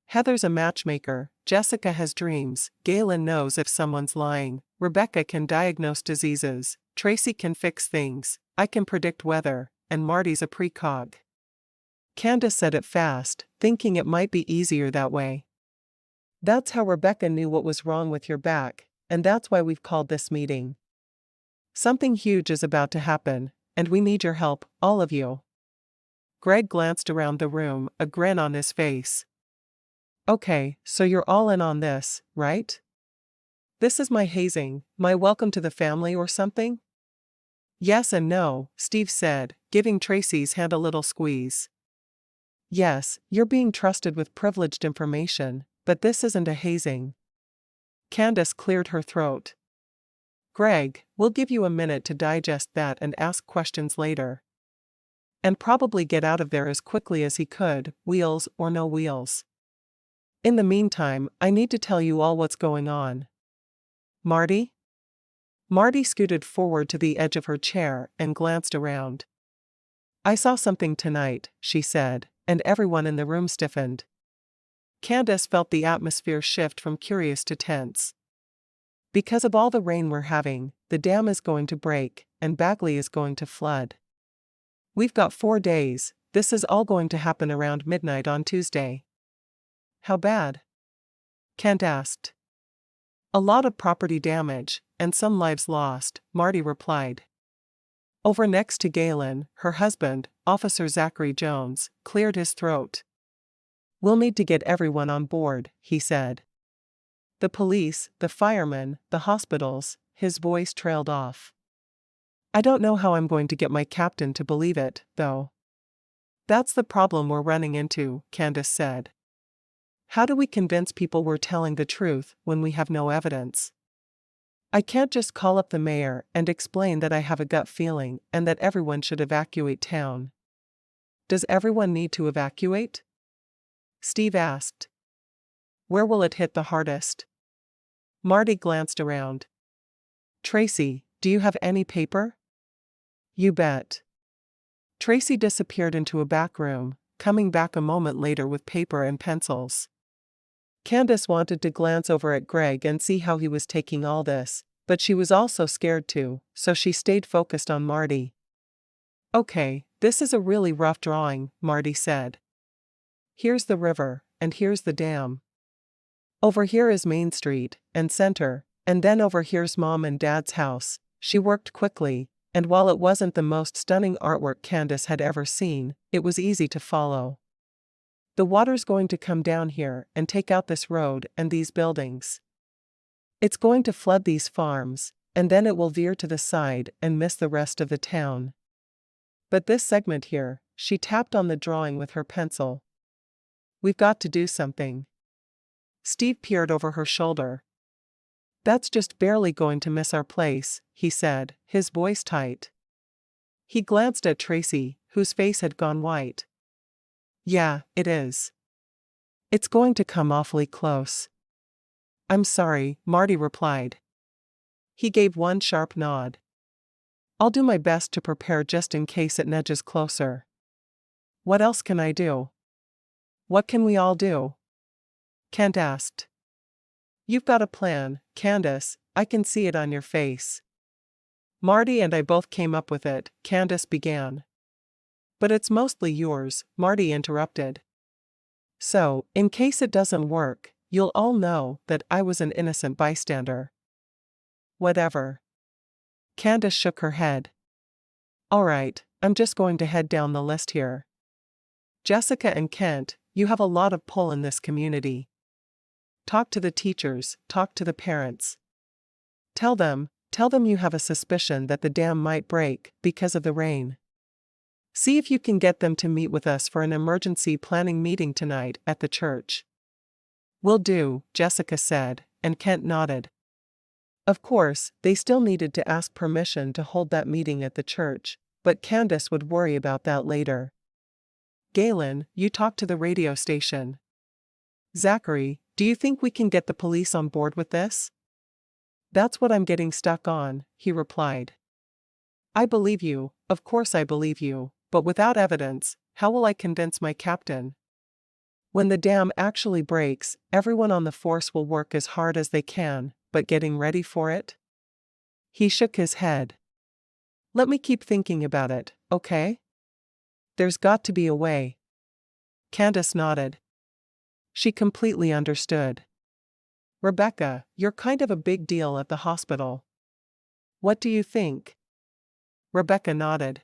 Heather's a matchmaker, Jessica has dreams, Galen knows if someone's lying, Rebecca can diagnose diseases, Tracy can fix things, I can predict weather, and Marty's a precog. Candice said it fast, thinking it might be easier that way. That's how Rebecca knew what was wrong with your back, and that's why we've called this meeting. Something huge is about to happen, and we need your help, all of you. Greg glanced around the room, a grin on his face. Okay, so you're all in on this, right? This is my hazing, my welcome to the family or something? Yes and no, Steve said, giving Tracy's hand a little squeeze. Yes, you're being trusted with privileged information, but this isn't a hazing. Candice cleared her throat. Greg, we'll give you a minute to digest that and ask questions later. And probably get out of there as quickly as he could, wheels or no wheels. In the meantime, I need to tell you all what's going on. Marty? Marty scooted forward to the edge of her chair and glanced around. I saw something tonight, she said, and everyone in the room stiffened. Candice felt the atmosphere shift from curious to tense. Because of all the rain we're having, the dam is going to break, and Bagley is going to flood. We've got 4 days, this is all going to happen around midnight on Tuesday. How bad? Kent asked. A lot of property damage, and some lives lost, Marty replied. Over next to Galen, her husband, Officer Zachary Jones, cleared his throat. We'll need to get everyone on board, he said. The police, the firemen, the hospitals, his voice trailed off. I don't know how I'm going to get my captain to believe it, though. That's the problem we're running into, Candice said. How do we convince people we're telling the truth when we have no evidence? I can't just call up the mayor and explain that I have a gut feeling and that everyone should evacuate town. Does everyone need to evacuate? Steve asked. Where will it hit the hardest? Marty glanced around. Tracy, do you have any paper? You bet. Tracy disappeared into a back room, coming back a moment later with paper and pencils. Candice wanted to glance over at Greg and see how he was taking all this, but she was also scared too, so she stayed focused on Marty. Okay, this is a really rough drawing, Marty said. Here's the river, and here's the dam. Over here is Main Street, and Center, and then over here's Mom and Dad's house. She worked quickly, and while it wasn't the most stunning artwork Candice had ever seen, it was easy to follow. The water's going to come down here and take out this road and these buildings. It's going to flood these farms, and then it will veer to the side and miss the rest of the town. But this segment here, she tapped on the drawing with her pencil. We've got to do something. Steve peered over her shoulder. That's just barely going to miss our place, he said, his voice tight. He glanced at Tracy, whose face had gone white. Yeah, it is. It's going to come awfully close. I'm sorry, Marty replied. He gave one sharp nod. I'll do my best to prepare just in case it nudges closer. What else can I do? What can we all do? Kent asked. You've got a plan, Candice, I can see it on your face. Marty and I both came up with it, Candice began. But it's mostly yours, Marty interrupted. So, in case it doesn't work, you'll all know that I was an innocent bystander. Whatever. Candice shook her head. All right, I'm just going to head down the list here. Jessica and Kent, you have a lot of pull in this community. Talk to the teachers, talk to the parents. Tell them you have a suspicion that the dam might break because of the rain. See if you can get them to meet with us for an emergency planning meeting tonight at the church. Will do, Jessica said, and Kent nodded. Of course, they still needed to ask permission to hold that meeting at the church, but Candice would worry about that later. Galen, you talk to the radio station. Zachary, do you think we can get the police on board with this? That's what I'm getting stuck on, he replied. I believe you, of course I believe you, but without evidence, how will I convince my captain? When the dam actually breaks, everyone on the force will work as hard as they can, but getting ready for it? He shook his head. Let me keep thinking about it, okay? There's got to be a way. Candice nodded. She completely understood. Rebecca, you're kind of a big deal at the hospital. What do you think? Rebecca nodded.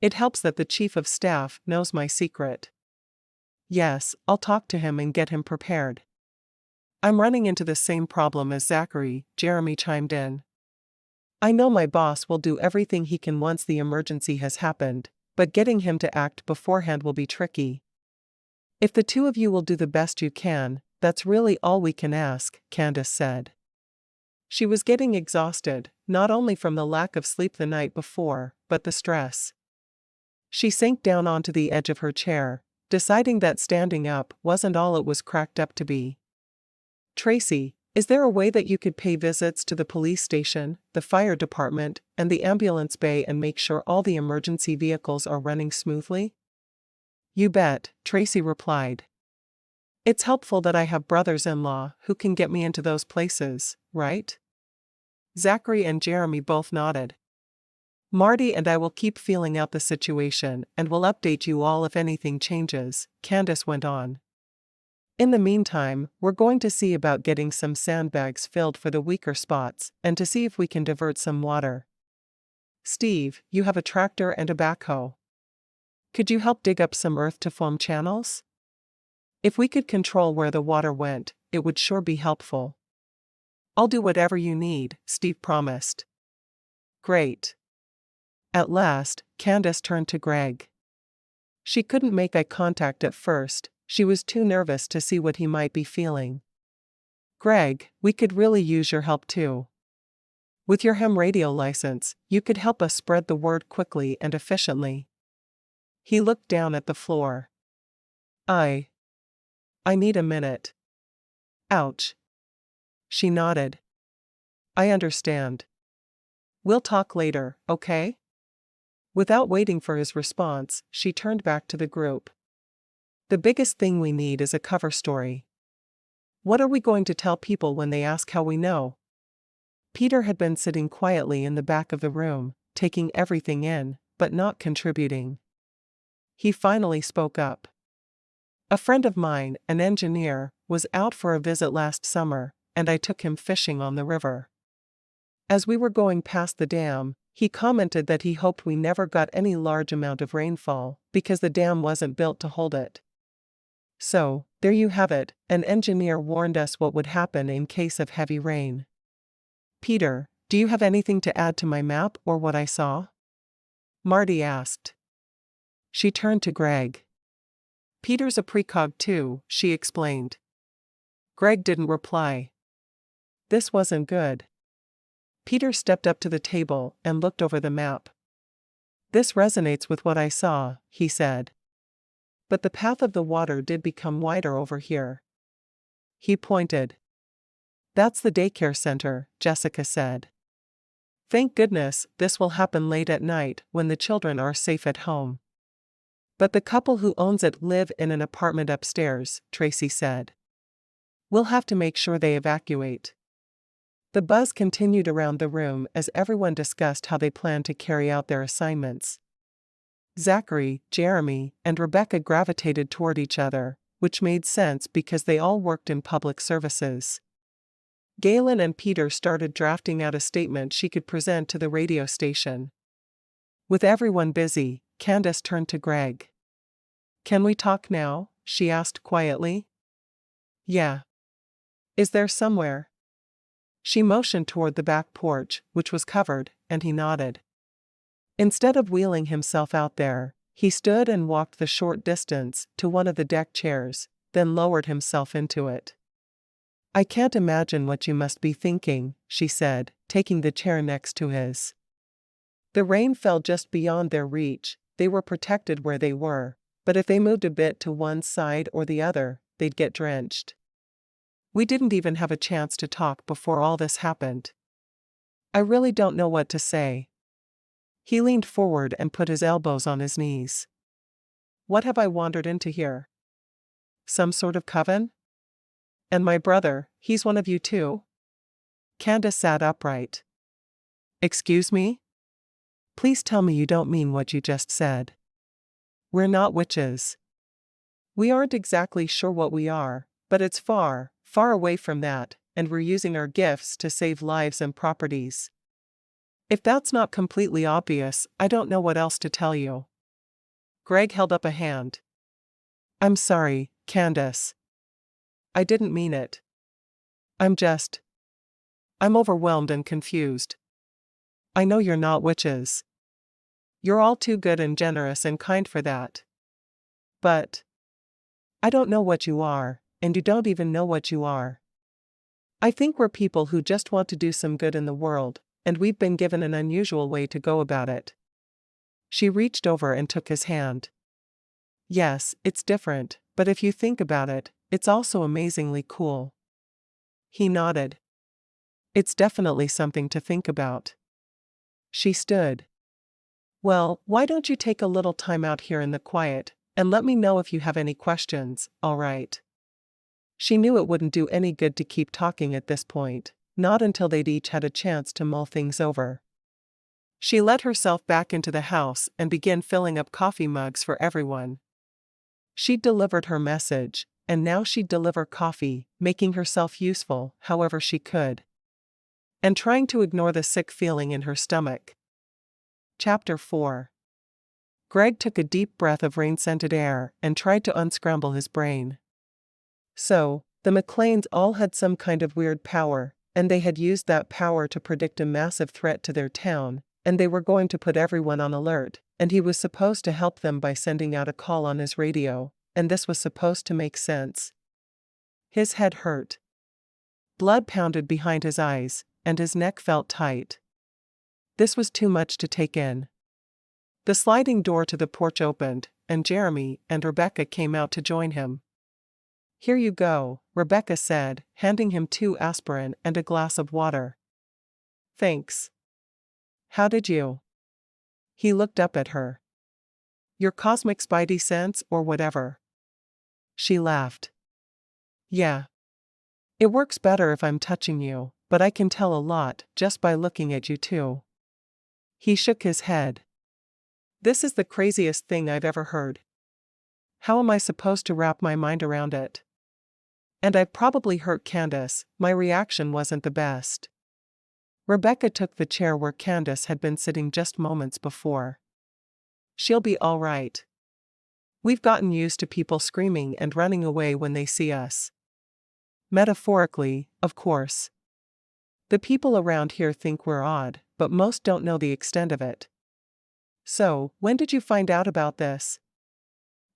It helps that the chief of staff knows my secret. Yes, I'll talk to him and get him prepared. I'm running into the same problem as Zachary, Jeremy chimed in. I know my boss will do everything he can once the emergency has happened, but getting him to act beforehand will be tricky. If the two of you will do the best you can, that's really all we can ask, Candice said. She was getting exhausted, not only from the lack of sleep the night before, but the stress. She sank down onto the edge of her chair, deciding that standing up wasn't all it was cracked up to be. Tracy, is there a way that you could pay visits to the police station, the fire department, and the ambulance bay and make sure all the emergency vehicles are running smoothly? You bet, Tracy replied. It's helpful that I have brothers-in-law who can get me into those places, right? Zachary and Jeremy both nodded. Marty and I will keep feeling out the situation and will update you all if anything changes, Candice went on. In the meantime, we're going to see about getting some sandbags filled for the weaker spots and to see if we can divert some water. Steve, you have a tractor and a backhoe. Could you help dig up some earth to form channels? If we could control where the water went, it would sure be helpful. I'll do whatever you need, Steve promised. Great. At last, Candice turned to Greg. She couldn't make eye contact at first, she was too nervous to see what he might be feeling. Greg, we could really use your help too. With your ham radio license, you could help us spread the word quickly and efficiently. He looked down at the floor. I need a minute. Ouch. She nodded. I understand. We'll talk later, okay? Without waiting for his response, she turned back to the group. The biggest thing we need is a cover story. What are we going to tell people when they ask how we know? Peter had been sitting quietly in the back of the room, taking everything in, but not contributing. He finally spoke up. A friend of mine, an engineer, was out for a visit last summer, and I took him fishing on the river. As we were going past the dam, he commented that he hoped we never got any large amount of rainfall, because the dam wasn't built to hold it. So, there you have it, an engineer warned us what would happen in case of heavy rain. Peter, do you have anything to add to my map or what I saw? Marty asked. She turned to Greg. Peter's a precog too, she explained. Greg didn't reply. This wasn't good. Peter stepped up to the table and looked over the map. This resonates with what I saw, he said. But the path of the water did become wider over here. He pointed. That's the daycare center, Jessica said. Thank goodness this will happen late at night when the children are safe at home. But the couple who owns it live in an apartment upstairs, Tracy said. We'll have to make sure they evacuate. The buzz continued around the room as everyone discussed how they planned to carry out their assignments. Zachary, Jeremy, and Rebecca gravitated toward each other, which made sense because they all worked in public services. Galen and Peter started drafting out a statement she could present to the radio station. With everyone busy, Candice turned to Greg. Can we talk now? She asked quietly. Yeah. Is there somewhere? She motioned toward the back porch, which was covered, and he nodded. Instead of wheeling himself out there, he stood and walked the short distance to one of the deck chairs, then lowered himself into it. I can't imagine what you must be thinking, she said, taking the chair next to his. The rain fell just beyond their reach, they were protected where they were, but if they moved a bit to one side or the other, they'd get drenched. We didn't even have a chance to talk before all this happened. I really don't know what to say. He leaned forward and put his elbows on his knees. What have I wandered into here? Some sort of coven? And my brother, he's one of you too? Candice sat upright. Excuse me? Please tell me you don't mean what you just said. We're not witches. We aren't exactly sure what we are, But it's far, far away from that, and we're using our gifts to save lives and properties. If that's not completely obvious, I don't know what else to tell you. Greg held up a hand. I'm sorry, Candice. I didn't mean it. I'm overwhelmed and confused. I know you're not witches. You're all too good and generous and kind for that. But I don't know what you are, and you don't even know what you are. I think we're people who just want to do some good in the world, and we've been given an unusual way to go about it. She reached over and took his hand. Yes, it's different, but if you think about it, it's also amazingly cool. He nodded. It's definitely something to think about. She stood. Well, why don't you take a little time out here in the quiet, and let me know if you have any questions, all right? She knew it wouldn't do any good to keep talking at this point, not until they'd each had a chance to mull things over. She let herself back into the house and began filling up coffee mugs for everyone. She'd delivered her message, and now she'd deliver coffee, making herself useful however she could. And trying to ignore the sick feeling in her stomach. Chapter 4. Greg took a deep breath of rain-scented air and tried to unscramble his brain. So, the McClains all had some kind of weird power, and they had used that power to predict a massive threat to their town, and they were going to put everyone on alert, and he was supposed to help them by sending out a call on his radio, and this was supposed to make sense. His head hurt. Blood pounded behind his eyes, and his neck felt tight. This was too much to take in. The sliding door to the porch opened, and Jeremy and Rebecca came out to join him. Here you go, Rebecca said, handing him 2 aspirin and a glass of water. Thanks. How did you? He looked up at her. Your cosmic spidey sense or whatever. She laughed. Yeah. It works better if I'm touching you, but I can tell a lot just by looking at you too. He shook his head. This is the craziest thing I've ever heard. How am I supposed to wrap my mind around it? And I've probably hurt Candice. My reaction wasn't the best. Rebecca took the chair where Candice had been sitting just moments before. She'll be all right. We've gotten used to people screaming and running away when they see us. Metaphorically, of course. The people around here think we're odd, but most don't know the extent of it. So, when did you find out about this?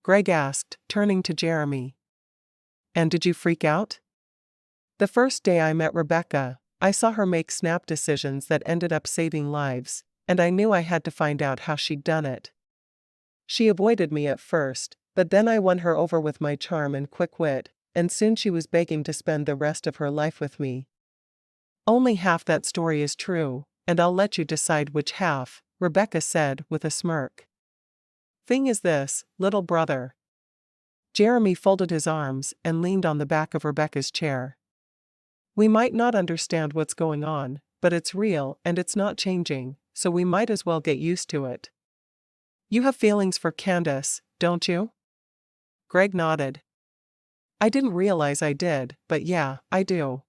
Greg asked, turning to Jeremy. And did you freak out? The first day I met Rebecca, I saw her make snap decisions that ended up saving lives, and I knew I had to find out how she'd done it. She avoided me at first, but then I won her over with my charm and quick wit, and soon she was begging to spend the rest of her life with me. Only half that story is true, and I'll let you decide which half, Rebecca said with a smirk. Thing is this, little brother. Jeremy folded his arms and leaned on the back of Rebecca's chair. We might not understand what's going on, but it's real and it's not changing, so we might as well get used to it. You have feelings for Candice, don't you? Greg nodded. I didn't realize I did, but yeah, I do.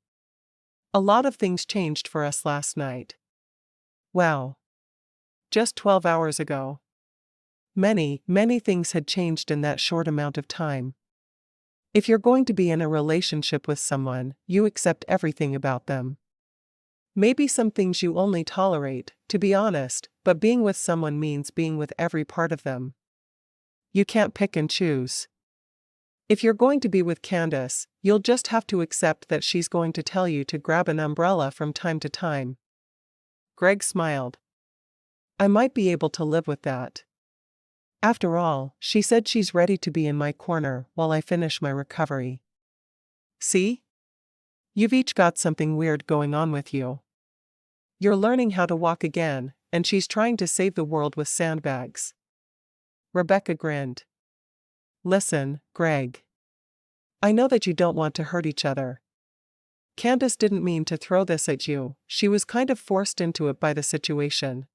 A lot of things changed for us last night. Wow. Just 12 hours ago. Many, many things had changed in that short amount of time. If you're going to be in a relationship with someone, you accept everything about them. Maybe some things you only tolerate, to be honest, but being with someone means being with every part of them. You can't pick and choose. If you're going to be with Candice, you'll just have to accept that she's going to tell you to grab an umbrella from time to time. Greg smiled. I might be able to live with that. After all, she said she's ready to be in my corner while I finish my recovery. See? You've each got something weird going on with you. You're learning how to walk again, and she's trying to save the world with sandbags. Rebecca grinned. Listen, Greg. I know that you don't want to hurt each other. Candice didn't mean to throw this at you, she was kind of forced into it by the situation.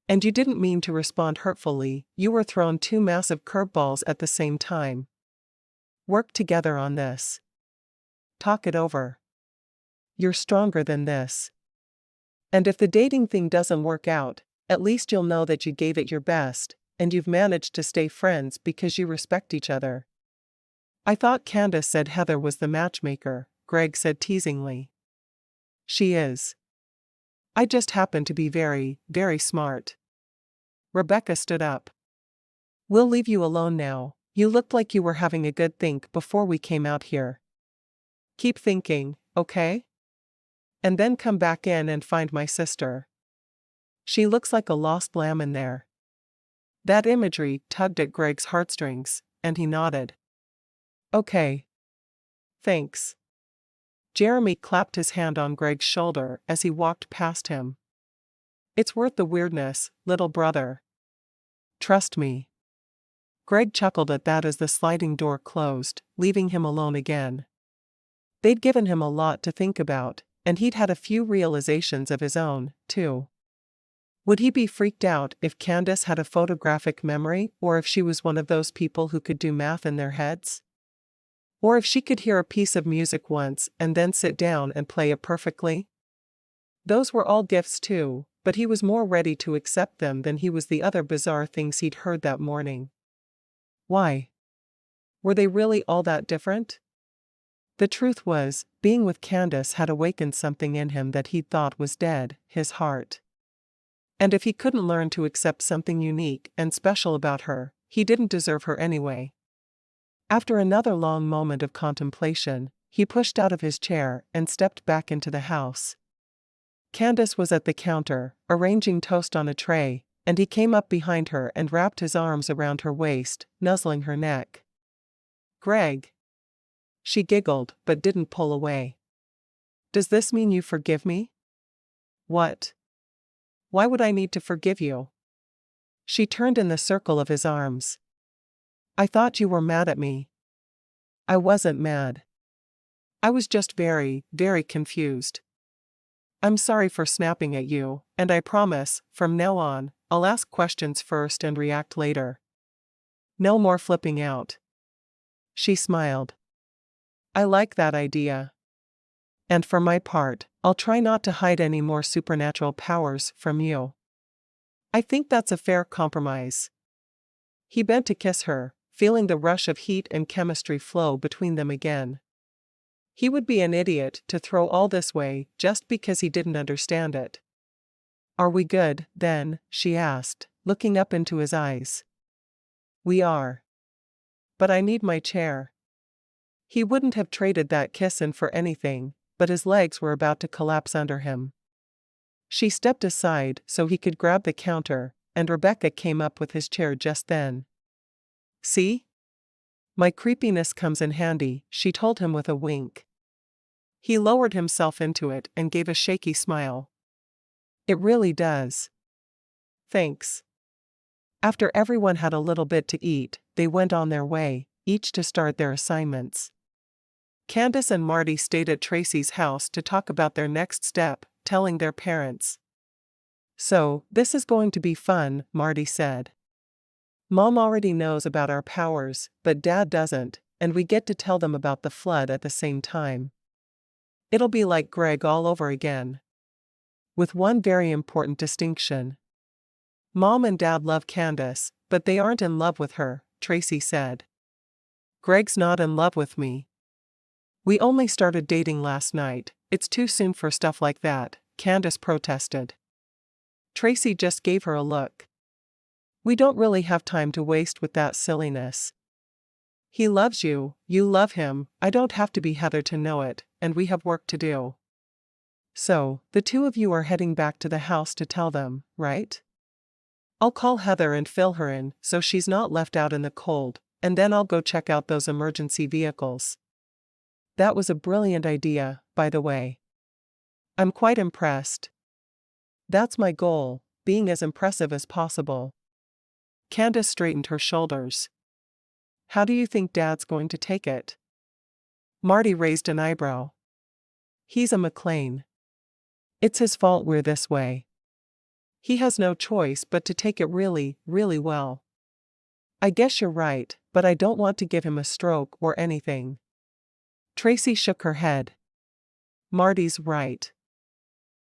And you didn't mean to respond hurtfully, you were thrown 2 massive curveballs at the same time. Work together on this. Talk it over. You're stronger than this. And if the dating thing doesn't work out, at least you'll know that you gave it your best, and you've managed to stay friends because you respect each other. I thought Candice said Heather was the matchmaker, Greg said teasingly. She is. I just happen to be very, very smart. Rebecca stood up. We'll leave you alone now. You looked like you were having a good think before we came out here. Keep thinking, okay? And then come back in and find my sister. She looks like a lost lamb in there. That imagery tugged at Greg's heartstrings, and he nodded. Okay. Thanks. Jeremy clapped his hand on Greg's shoulder as he walked past him. It's worth the weirdness, little brother. Trust me. Greg chuckled at that as the sliding door closed, leaving him alone again. They'd given him a lot to think about, and he'd had a few realizations of his own, too. Would he be freaked out if Candice had a photographic memory, or if she was one of those people who could do math in their heads? Or if she could hear a piece of music once and then sit down and play it perfectly? Those were all gifts too, but he was more ready to accept them than he was the other bizarre things he'd heard that morning. Why? Were they really all that different? The truth was, being with Candice had awakened something in him that he'd thought was dead, his heart. And if he couldn't learn to accept something unique and special about her, he didn't deserve her anyway. After another long moment of contemplation, he pushed out of his chair and stepped back into the house. Candice was at the counter, arranging toast on a tray, and he came up behind her and wrapped his arms around her waist, nuzzling her neck. Greg. She giggled, but didn't pull away. Does this mean you forgive me? What? Why would I need to forgive you? She turned in the circle of his arms. I thought you were mad at me. I wasn't mad. I was just very, very confused. I'm sorry for snapping at you, and I promise, from now on, I'll ask questions first and react later. No more flipping out. She smiled. I like that idea. And for my part, I'll try not to hide any more supernatural powers from you. I think that's a fair compromise. He bent to kiss her, feeling the rush of heat and chemistry flow between them again. He would be an idiot to throw all this way just because he didn't understand it. Are we good, then? She asked, looking up into his eyes. We are. But I need my chair. He wouldn't have traded that kiss in for anything, but his legs were about to collapse under him. She stepped aside so he could grab the counter, and Rebecca came up with his chair just then. See? My creepiness comes in handy, she told him with a wink. He lowered himself into it and gave a shaky smile. It really does. Thanks. After everyone had a little bit to eat, they went on their way, each to start their assignments. Candice and Marty stayed at Tracy's house to talk about their next step, telling their parents. So, this is going to be fun, Marty said. Mom already knows about our powers, but Dad doesn't, and we get to tell them about the flood at the same time. It'll be like Greg all over again. With one very important distinction. Mom and Dad love Candice, but they aren't in love with her, Tracy said. Greg's not in love with me. We only started dating last night, it's too soon for stuff like that, Candice protested. Tracy just gave her a look. We don't really have time to waste with that silliness. He loves you, you love him, I don't have to be Heather to know it, and we have work to do. So, the two of you are heading back to the house to tell them, right? I'll call Heather and fill her in so she's not left out in the cold, and then I'll go check out those emergency vehicles. That was a brilliant idea, by the way. I'm quite impressed. That's my goal, being as impressive as possible. Candice straightened her shoulders. How do you think Dad's going to take it? Marty raised an eyebrow. He's a McClain. It's his fault we're this way. He has no choice but to take it really, really well. I guess you're right, but I don't want to give him a stroke or anything. Tracy shook her head. Marty's right.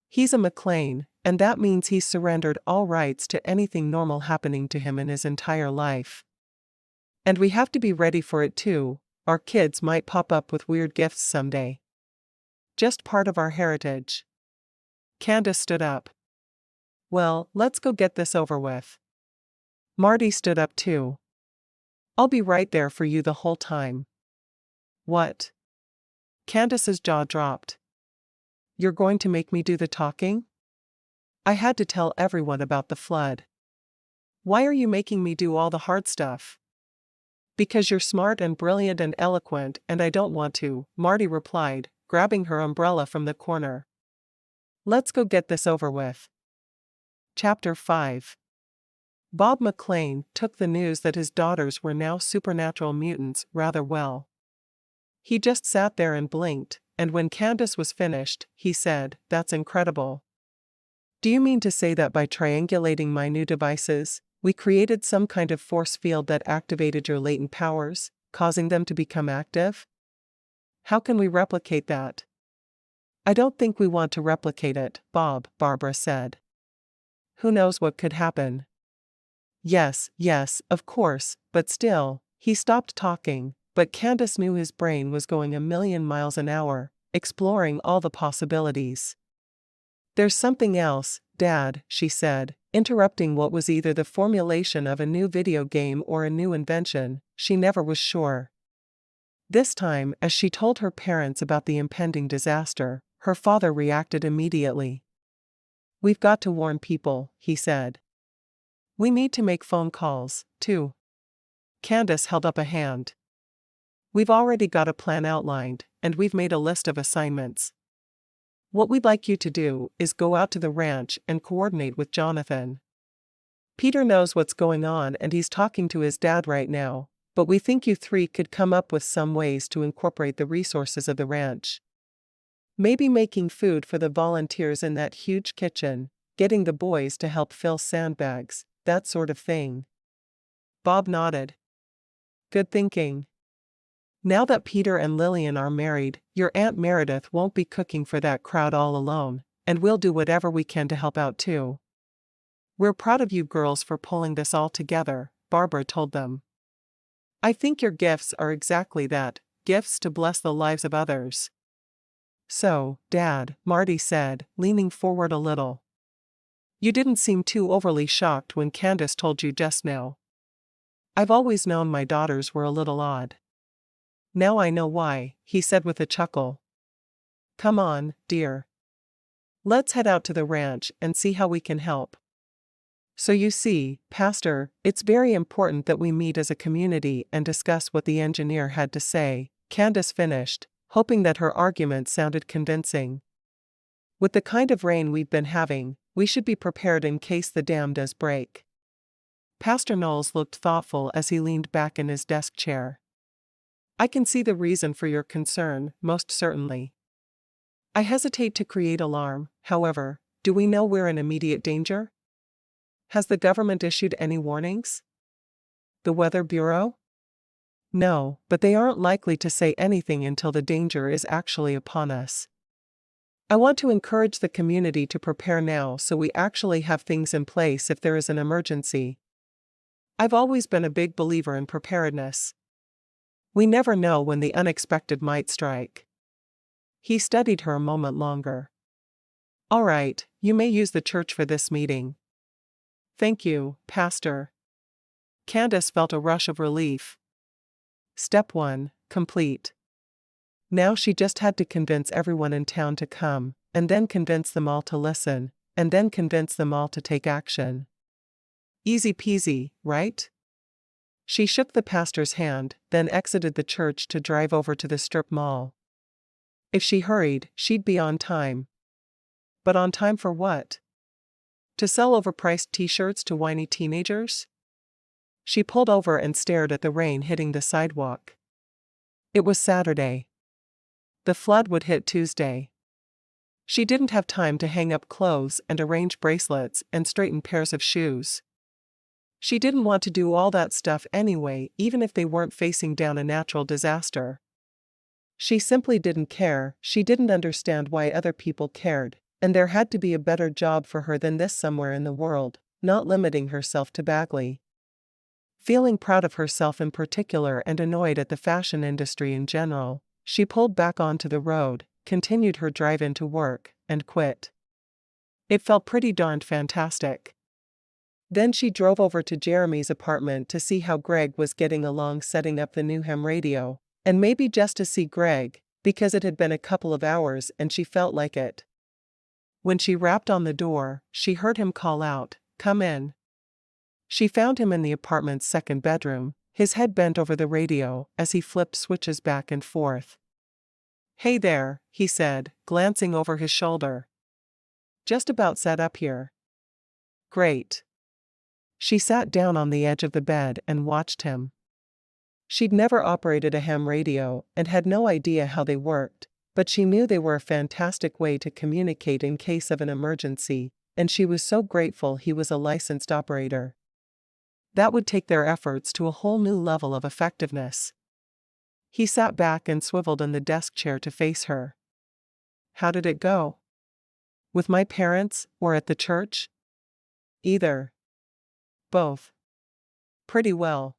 He's a McClain, and that means he's surrendered all rights to anything normal happening to him in his entire life. And we have to be ready for it too. Our kids might pop up with weird gifts someday. Just part of our heritage. Candice stood up. Well, let's go get this over with. Marty stood up too. I'll be right there for you the whole time. What? Candice's jaw dropped. You're going to make me do the talking? I had to tell everyone about the flood. Why are you making me do all the hard stuff? Because you're smart and brilliant and eloquent and I don't want to, Marty replied, grabbing her umbrella from the corner. Let's go get this over with. Chapter 5. Bob McClain took the news that his daughters were now supernatural mutants rather well. He just sat there and blinked, and when Candice was finished, he said, "That's incredible. Do you mean to say that by triangulating my new devices, we created some kind of force field that activated your latent powers, causing them to become active? How can we replicate that?" "I don't think we want to replicate it, Bob," Barbara said. "Who knows what could happen?" Yes, of course, but still." He stopped talking, but Candice knew his brain was going a million miles an hour, exploring all the possibilities. "There's something else, Dad," she said, interrupting what was either the formulation of a new video game or a new invention, she never was sure. This time, as she told her parents about the impending disaster, her father reacted immediately. "We've got to warn people," he said. "We need to make phone calls, too." Candice held up a hand. "We've already got a plan outlined, and we've made a list of assignments. What we'd like you to do is go out to the ranch and coordinate with Jonathan. Peter knows what's going on and he's talking to his dad right now, but we think you three could come up with some ways to incorporate the resources of the ranch. Maybe making food for the volunteers in that huge kitchen, getting the boys to help fill sandbags, that sort of thing." Bob nodded. "Good thinking. Now that Peter and Lillian are married, your Aunt Meredith won't be cooking for that crowd all alone, and we'll do whatever we can to help out too. We're proud of you girls for pulling this all together," Barbara told them. "I think your gifts are exactly that, gifts to bless the lives of others." "So, Dad," Marty said, leaning forward a little. "You didn't seem too overly shocked when Candice told you just now." "I've always known my daughters were a little odd. Now I know why," he said with a chuckle. "Come on, dear. Let's head out to the ranch and see how we can help." "So you see, Pastor, it's very important that we meet as a community and discuss what the engineer had to say," Candice finished, hoping that her argument sounded convincing. "With the kind of rain we've been having, we should be prepared in case the dam does break." Pastor Knowles looked thoughtful as he leaned back in his desk chair. "I can see the reason for your concern, most certainly. I hesitate to create alarm, however. Do we know we're in immediate danger? Has the government issued any warnings? The Weather Bureau? No, but they aren't likely to say anything until the danger is actually upon us. I want to encourage the community to prepare now so we actually have things in place if there is an emergency. I've always been a big believer in preparedness. We never know when the unexpected might strike." He studied her a moment longer. "All right, you may use the church for this meeting." "Thank you, Pastor." Candice felt a rush of relief. Step 1, complete. Now she just had to convince everyone in town to come, and then convince them all to listen, and then convince them all to take action. Easy peasy, right? She shook the pastor's hand, then exited the church to drive over to the strip mall. If she hurried, she'd be on time. But on time for what? To sell overpriced t-shirts to whiny teenagers? She pulled over and stared at the rain hitting the sidewalk. It was Saturday. The flood would hit Tuesday. She didn't have time to hang up clothes and arrange bracelets and straighten pairs of shoes. She didn't want to do all that stuff anyway, even if they weren't facing down a natural disaster. She simply didn't care. She didn't understand why other people cared, and there had to be a better job for her than this somewhere in the world, not limiting herself to Bagley. Feeling proud of herself in particular and annoyed at the fashion industry in general, she pulled back onto the road, continued her drive into work, and quit. It felt pretty darned fantastic. Then she drove over to Jeremy's apartment to see how Greg was getting along setting up the new ham radio, and maybe just to see Greg, because it had been a couple of hours and she felt like it. When she rapped on the door, she heard him call out, "Come in." She found him in the apartment's second bedroom, his head bent over the radio as he flipped switches back and forth. "Hey there," he said, glancing over his shoulder. "Just about set up here." "Great." She sat down on the edge of the bed and watched him. She'd never operated a ham radio and had no idea how they worked, but she knew they were a fantastic way to communicate in case of an emergency, and she was so grateful he was a licensed operator. That would take their efforts to a whole new level of effectiveness. He sat back and swiveled in the desk chair to face her. "How did it go? With my parents, or at the church?" "Either." "Both." "Pretty well.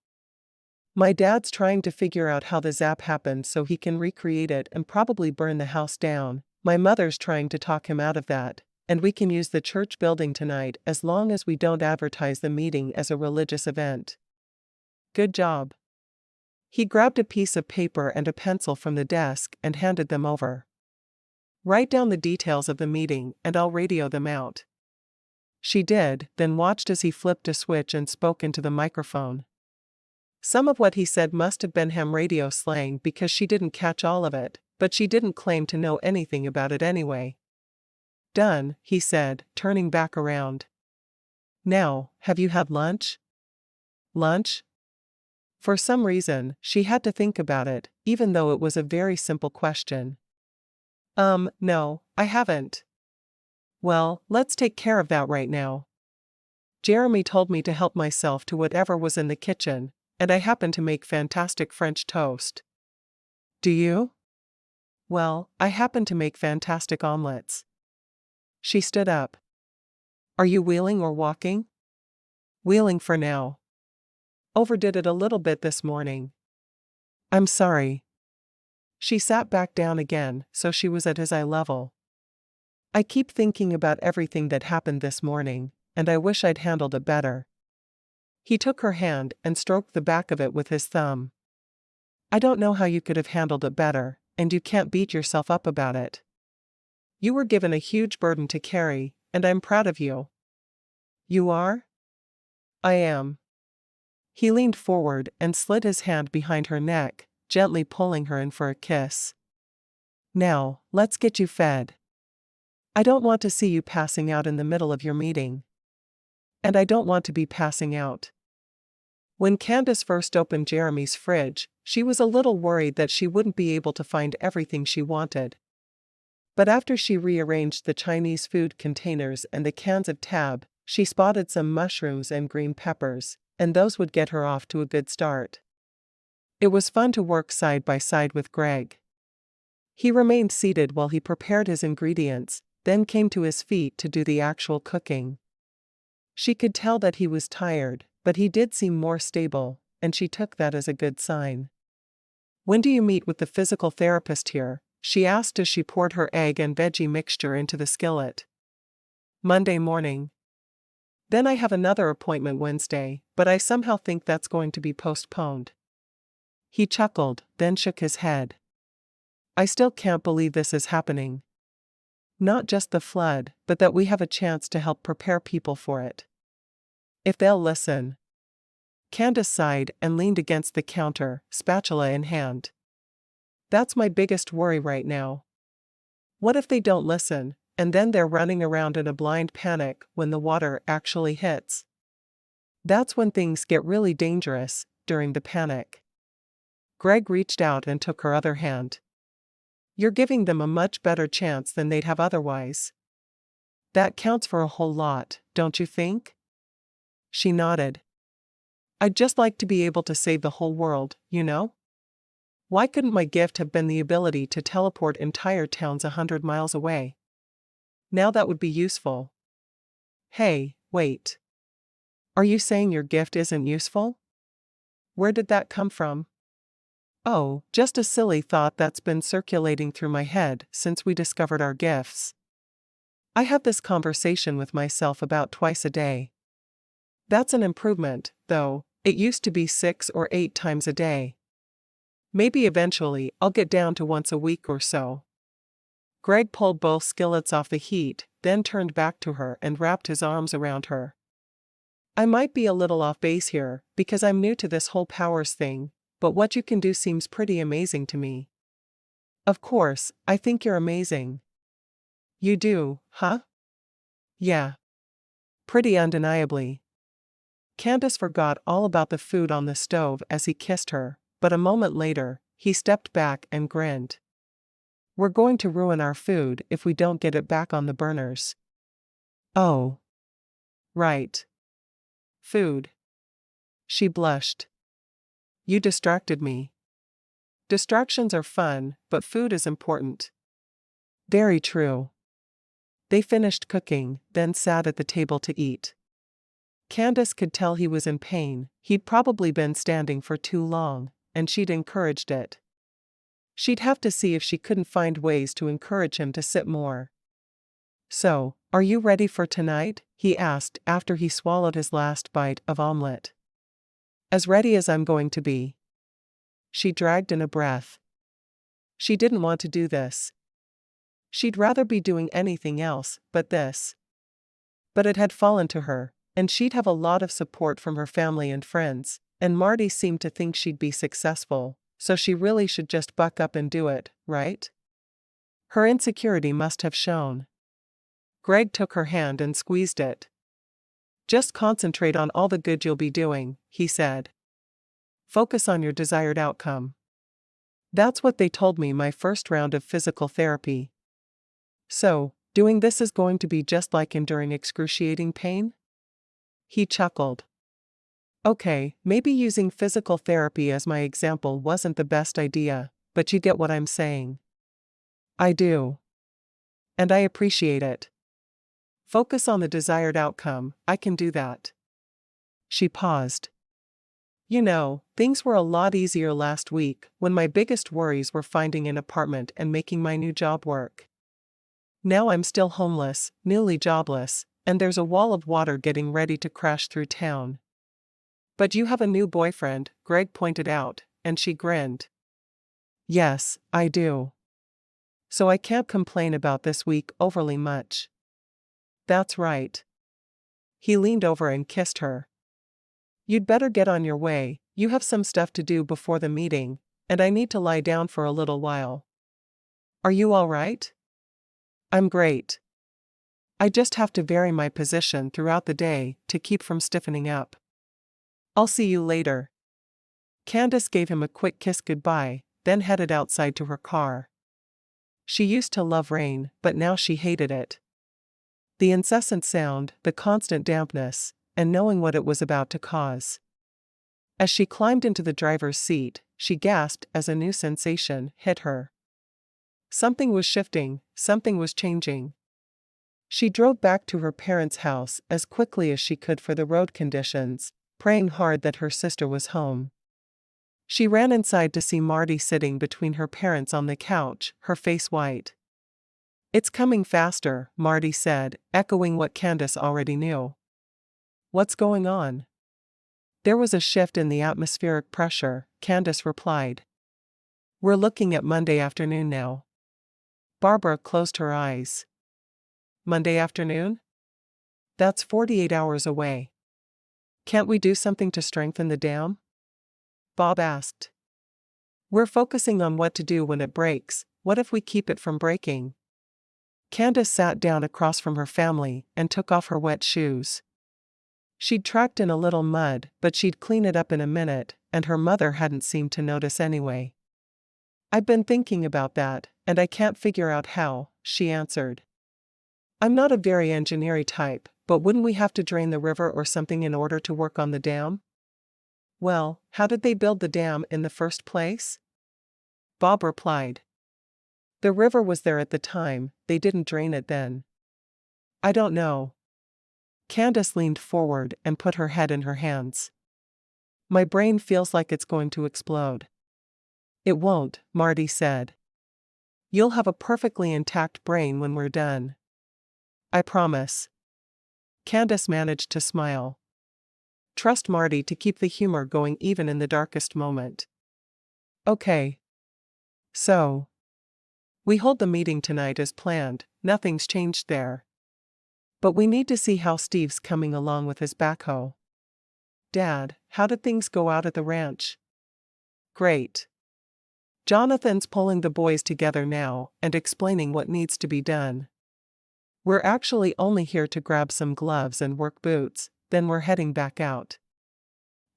My dad's trying to figure out how the zap happened so he can recreate it and probably burn the house down. My mother's trying to talk him out of that, and we can use the church building tonight as long as we don't advertise the meeting as a religious event." "Good job." He grabbed a piece of paper and a pencil from the desk and handed them over. "Write down the details of the meeting and I'll radio them out." She did, then watched as he flipped a switch and spoke into the microphone. Some of what he said must have been ham radio slang because she didn't catch all of it, but she didn't claim to know anything about it anyway. "Done," he said, turning back around. "Now, have you had lunch?" "Lunch?" For some reason, she had to think about it, even though it was a very simple question. No, I haven't." "Well, let's take care of that right now. Jeremy told me to help myself to whatever was in the kitchen, and I happen to make fantastic French toast." "Do you?" "Well, I happen to make fantastic omelets." She stood up. "Are you wheeling or walking?" "Wheeling for now. Overdid it a little bit this morning." "I'm sorry." She sat back down again, so she was at his eye level. "I keep thinking about everything that happened this morning, and I wish I'd handled it better." He took her hand and stroked the back of it with his thumb. "I don't know how you could have handled it better, and you can't beat yourself up about it. You were given a huge burden to carry, and I'm proud of you." "You are?" "I am." He leaned forward and slid his hand behind her neck, gently pulling her in for a kiss. "Now, let's get you fed. I don't want to see you passing out in the middle of your meeting. And I don't want to be passing out." When Candice first opened Jeremy's fridge, she was a little worried that she wouldn't be able to find everything she wanted. But after she rearranged the Chinese food containers and the cans of Tab, she spotted some mushrooms and green peppers, and those would get her off to a good start. It was fun to work side by side with Greg. He remained seated while he prepared his ingredients, then came to his feet to do the actual cooking. She could tell that he was tired, but he did seem more stable, and she took that as a good sign. "When do you meet with the physical therapist here?" she asked as she poured her egg and veggie mixture into the skillet. "Monday morning. Then I have another appointment Wednesday, but I somehow think that's going to be postponed." He chuckled, then shook his head. "I still can't believe this is happening. Not just the flood, but that we have a chance to help prepare people for it. If they'll listen." Candice sighed and leaned against the counter, spatula in hand. "That's my biggest worry right now. What if they don't listen, and then they're running around in a blind panic when the water actually hits? That's when things get really dangerous, during the panic." Greg reached out and took her other hand. "You're giving them a much better chance than they'd have otherwise. That counts for a whole lot, don't you think?" She nodded. "I'd just like to be able to save the whole world, you know?" Why couldn't my gift have been the ability to teleport entire towns 100 miles away? Now that would be useful. Hey, wait. Are you saying your gift isn't useful? Where did that come from? Oh, just a silly thought that's been circulating through my head since we discovered our gifts. I have this conversation with myself about twice a day. That's an improvement, though. It used to be 6 or 8 times a day. Maybe eventually I'll get down to once a week or so. Greg pulled both skillets off the heat, then turned back to her and wrapped his arms around her. I might be a little off base here, because I'm new to this whole powers thing, but what you can do seems pretty amazing to me. Of course, I think you're amazing. You do, huh? Yeah. Pretty undeniably. Candice forgot all about the food on the stove as he kissed her, but a moment later, he stepped back and grinned. We're going to ruin our food if we don't get it back on the burners. Oh. Right. Food. She blushed. You distracted me. Distractions are fun, but food is important. Very true. They finished cooking, then sat at the table to eat. Candice could tell he was in pain. He'd probably been standing for too long, and she'd encouraged it. She'd have to see if she couldn't find ways to encourage him to sit more. So, are you ready for tonight? He asked after he swallowed his last bite of omelette. As ready as I'm going to be. She dragged in a breath. She didn't want to do this. She'd rather be doing anything else but this. But it had fallen to her, and she'd have a lot of support from her family and friends, and Marty seemed to think she'd be successful, so she really should just buck up and do it, right? Her insecurity must have shown. Greg took her hand and squeezed it. Just concentrate on all the good you'll be doing, he said. Focus on your desired outcome. That's what they told me my first round of physical therapy. So, doing this is going to be just like enduring excruciating pain? He chuckled. Okay, maybe using physical therapy as my example wasn't the best idea, but you get what I'm saying. I do. And I appreciate it. Focus on the desired outcome, I can do that. She paused. You know, things were a lot easier last week when my biggest worries were finding an apartment and making my new job work. Now I'm still homeless, newly jobless, and there's a wall of water getting ready to crash through town. But you have a new boyfriend, Greg pointed out, and she grinned. Yes, I do. So I can't complain about this week overly much. That's right. He leaned over and kissed her. You'd better get on your way, you have some stuff to do before the meeting, and I need to lie down for a little while. Are you all right? I'm great. I just have to vary my position throughout the day to keep from stiffening up. I'll see you later. Candice gave him a quick kiss goodbye, then headed outside to her car. She used to love rain, but now she hated it. The incessant sound, the constant dampness, and knowing what it was about to cause. As she climbed into the driver's seat, she gasped as a new sensation hit her. Something was shifting, something was changing. She drove back to her parents' house as quickly as she could for the road conditions, praying hard that her sister was home. She ran inside to see Marty sitting between her parents on the couch, her face white. It's coming faster, Marty said, echoing what Candice already knew. What's going on? There was a shift in the atmospheric pressure, Candice replied. We're looking at Monday afternoon now. Barbara closed her eyes. Monday afternoon? That's 48 hours away. Can't we do something to strengthen the dam? Bob asked. We're focusing on what to do when it breaks. What if we keep it from breaking? Candice sat down across from her family and took off her wet shoes. She'd tracked in a little mud, but she'd clean it up in a minute, and her mother hadn't seemed to notice anyway. I've been thinking about that, and I can't figure out how, she answered. I'm not a very engineering type, but wouldn't we have to drain the river or something in order to work on the dam? Well, how did they build the dam in the first place? Bob replied. The river was there at the time, they didn't drain it then. I don't know. Candice leaned forward and put her head in her hands. My brain feels like it's going to explode. It won't, Marty said. You'll have a perfectly intact brain when we're done. I promise. Candice managed to smile. Trust Marty to keep the humor going even in the darkest moment. Okay. So. We hold the meeting tonight as planned, nothing's changed there. But we need to see how Steve's coming along with his backhoe. Dad, how did things go out at the ranch? Great. Jonathan's pulling the boys together now and explaining what needs to be done. We're actually only here to grab some gloves and work boots, then we're heading back out.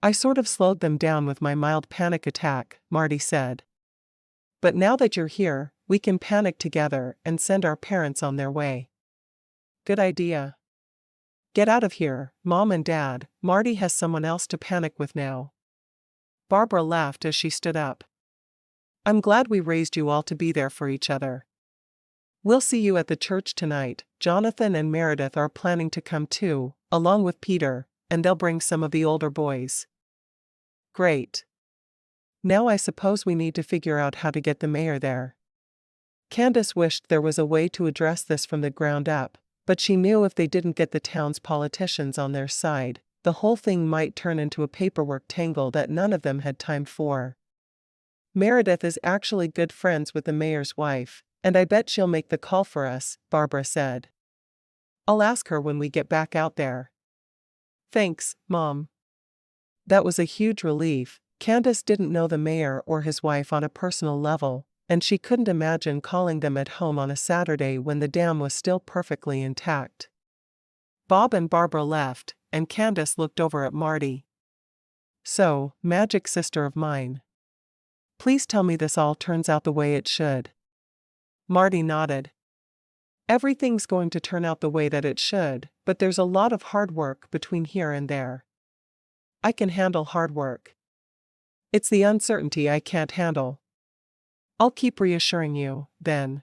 I sort of slowed them down with my mild panic attack, Marty said. But now that you're here, we can panic together and send our parents on their way. Good idea. Get out of here, Mom and Dad, Marty has someone else to panic with now. Barbara laughed as she stood up. I'm glad we raised you all to be there for each other. We'll see you at the church tonight. Jonathan and Meredith are planning to come too, along with Peter, and they'll bring some of the older boys. Great. Now I suppose we need to figure out how to get the mayor there. Candice wished there was a way to address this from the ground up, but she knew if they didn't get the town's politicians on their side, the whole thing might turn into a paperwork tangle that none of them had time for. Meredith is actually good friends with the mayor's wife, and I bet she'll make the call for us, Barbara said. I'll ask her when we get back out there. Thanks, Mom. That was a huge relief. Candice didn't know the mayor or his wife on a personal level, and she couldn't imagine calling them at home on a Saturday when the dam was still perfectly intact. Bob and Barbara left, and Candice looked over at Marty. So, magic sister of mine. Please tell me this all turns out the way it should. Marty nodded. Everything's going to turn out the way that it should, but there's a lot of hard work between here and there. I can handle hard work. It's the uncertainty I can't handle. I'll keep reassuring you, then.